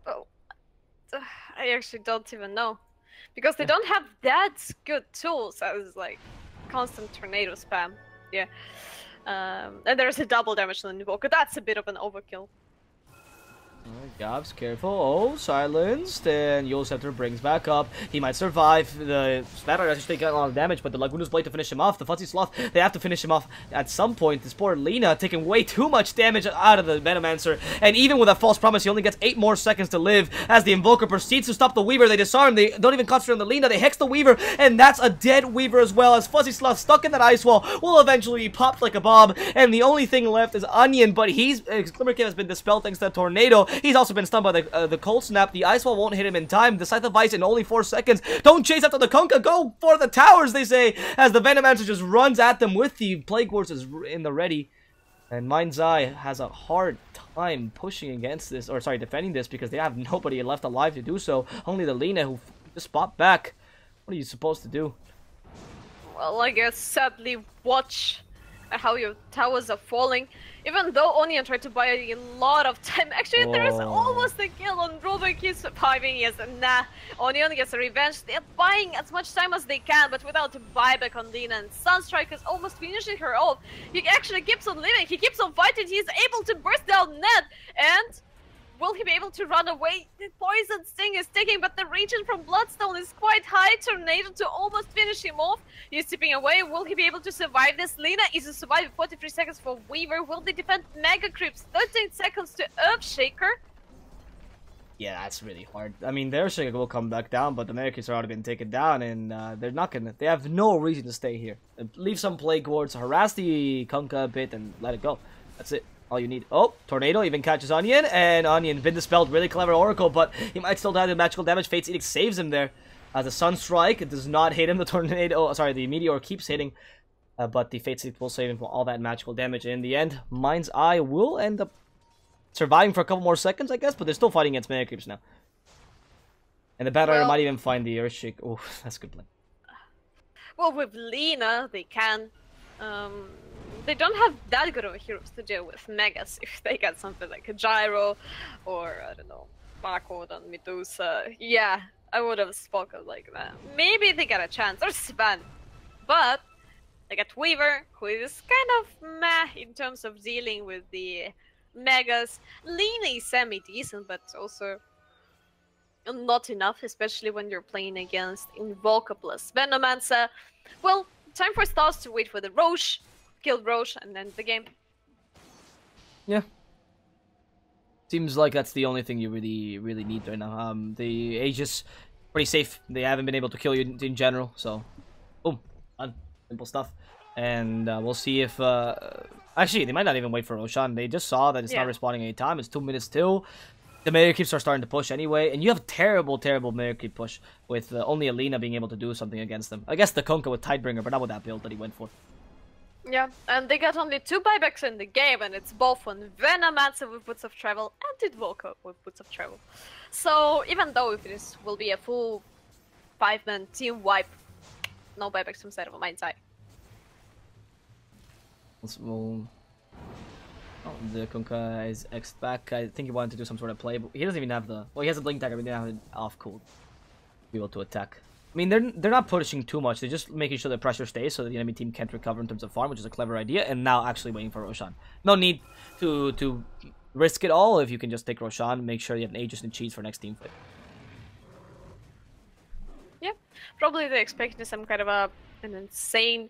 Oh, I actually don't even know. Because they don't have that good tools as, like, constant tornado spam. Yeah. And there's a double damage on the Invoker. That's a bit of an overkill. Alright, Gabs, careful. Oh, silenced. And Yule Scepter brings back up. He might survive. The Spatter actually taking a lot of damage, but the Laguna's Blade to finish him off. The Fuzzy Sloth, they have to finish him off at some point. This poor Lina taking way too much damage out of the Venomancer. And even with a false promise, he only gets 8 more seconds to live. As the Invoker proceeds to stop the Weaver, they disarm. They don't even concentrate on the Lina. They hex the Weaver, and that's a dead Weaver as well. As Fuzzy Sloth stuck in that ice wall will eventually be popped like a bomb. And the only thing left is Onion, but his Glimmer Cape has been dispelled thanks to the Tornado. He's also been stunned by the Cold Snap. The Ice Wall won't hit him in time. The Scythe of Ice in only 4 seconds. Don't chase after the Kunkka. Go for the towers, they say, as the Venomancer just runs at them with the Plague Horses in the ready. And Mind's Eye has a hard time pushing against this, or sorry, defending this, because they have nobody left alive to do so. Only the Lina who just popped back. What are you supposed to do? Well, I guess sadly watch how your towers are falling. Even though Onion tried to buy a lot of time. Actually, there is almost a kill on Robert. He's surviving. Yes, nah. Onion gets a revenge. They're buying as much time as they can, but without a buyback on Lina. And Sunstrike is almost finishing her off. He actually keeps on living. He keeps on fighting. He's able to burst down Ned. And will he be able to run away? The Poison Sting is taking, but the region from Bloodstone is quite high. Tornado to almost finish him off. He's tipping away. Will he be able to survive this? Lina is to survive 43 seconds for Weaver. Will they defend Mega Creeps? 13 seconds to Earthshaker. Yeah, that's really hard. I mean, their Earthshaker will come back down, but the Mega Creeps are already been taken down, and they're not gonna. They have no reason to stay here. Leave some Plague Wards, harass the Kunkka a bit, and let it go. That's it. All you need. Oh, Tornado even catches Onion, and Onion been dispelled. Really clever Oracle, but he might still die to magical damage. Fate's Edict saves him there. As the Sunstrike, it does not hit him. The Tornado, sorry, the Meteor keeps hitting, but the Fate's Edict will save him from all that magical damage. And in the end, Mind's Eye will end up surviving for a couple more seconds, I guess, but they're still fighting against Mega Creeps now. And the Battle might even find the Earthshake. Oh, that's a good play. Well, with Lina, they can. They don't have that good of a heroes to deal with Megas. If they get something like a Gyro or, I don't know, Barcode on Medusa. Yeah, I would have spoken like that. Maybe they get a chance, or Sven. But they get Weaver, who is kind of meh in terms of dealing with the Megas. Lina is semi-decent, but also not enough, especially when you're playing against Invoker plus Venomancer. Well, time for Stars to wait for the Roche. Kill Roche and end the game. Yeah. Seems like that's the only thing you really need right now. The Aegis, pretty safe. They haven't been able to kill you in general, so boom, done. Simple stuff. And we'll see if actually they might not even wait for Roshan. They just saw that it's not responding any time. It's 2 minutes till. The Mega Creeps are starting to push anyway, and you have terrible Mega Creep push with only Alina being able to do something against them. I guess the Kunkka with Tidebringer, but not with that build that he went for. Yeah, and they got only 2 buybacks in the game, and it's both on Venomancer with Boots of Travel and Invoker with Boots of Travel. So even though if this will be a full 5-man team wipe, no buybacks from side of Mind's Eye. Well, the Kunkka is X back. I think he wanted to do some sort of play, but he doesn't even have the. Well, he has a blink tag, but he doesn't have it off cooled to be able to attack. I mean, they're not pushing too much. They're just making sure the pressure stays so that the enemy team can't recover in terms of farm, which is a clever idea. And now actually waiting for Roshan. No need to risk it all if you can just take Roshan. Make sure you have an Aegis and cheese for next team fight. Yeah, probably they're expecting some kind of an insane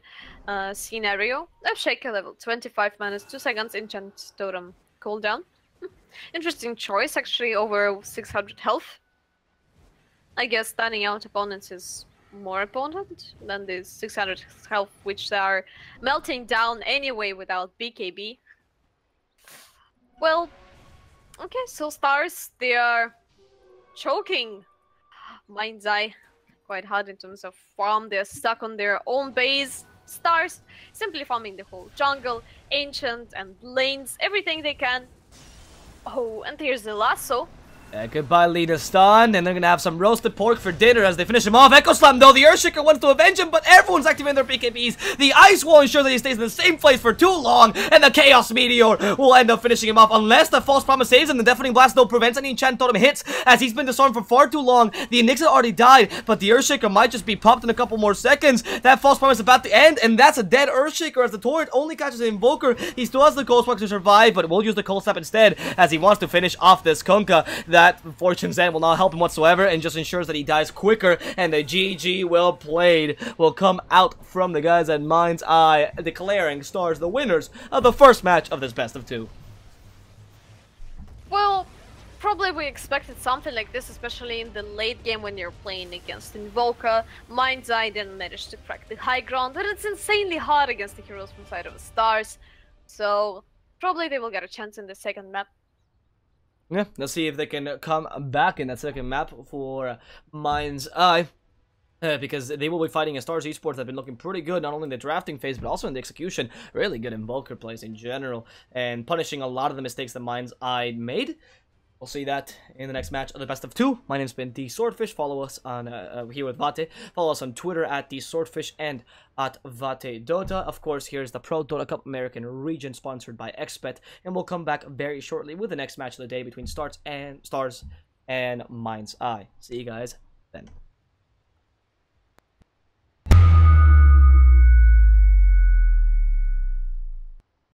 scenario. Earthshaker level 25 minus 2 seconds enchant totem cooldown. Interesting choice actually over 600 health. I guess stunning out opponents is more important than the 600 health, which are melting down anyway without BKB. Well, okay, so Stars, they are choking Mind's Eye quite hard in terms of farm. They're stuck on their own base. Stars simply farming the whole jungle, ancient and lanes, everything they can. Oh, and here's the lasso. Goodbye, Lita Stun, and they're gonna have some roasted pork for dinner as they finish him off. Echo Slam, though, the Earthshaker wants to avenge him, but everyone's activating their BKBs. The Ice Wall ensures that he stays in the same place for too long, and the Chaos Meteor will end up finishing him off unless the False Promise saves him. The Deafening Blast, though, prevents any Enchant Totem hits as he's been disarmed for far too long. The Onyxa already died, but the Earthshaker might just be popped in a couple more seconds. That False Promise is about to end, and that's a dead Earthshaker as the Torrent only catches the Invoker. He still has the Cold Spark to survive, but will use the Cold Snap instead as he wants to finish off this Kunkka. That Fortune's End will not help him whatsoever and just ensures that he dies quicker, and the GG well played will come out from the guys at Mind's Eye, declaring Stars the winners of the first match of this best of 2. Well, probably we expected something like this, especially in the late game when you're playing against Invoker. Mind's Eye didn't manage to crack the high ground, but it's insanely hard against the heroes from side of the Stars. So probably they will get a chance in the second map. Yeah, let's see if they can come back in that second map for Mind's Eye. Because they will be fighting a Stars Esports that have been looking pretty good, not only in the drafting phase, but also in the execution. Really good Invoker plays in general, and punishing a lot of the mistakes that Mind's Eye made. We'll see that in the next match of the best of 2. My name's been DSwordfish. Follow us on here with Vätte. Follow us on Twitter at DSwordfish and at VatteDota. Of course, here's the ProDota Cup American region sponsored by XBet, and we'll come back very shortly with the next match of the day between Stars and Mind's Eye. See you guys then.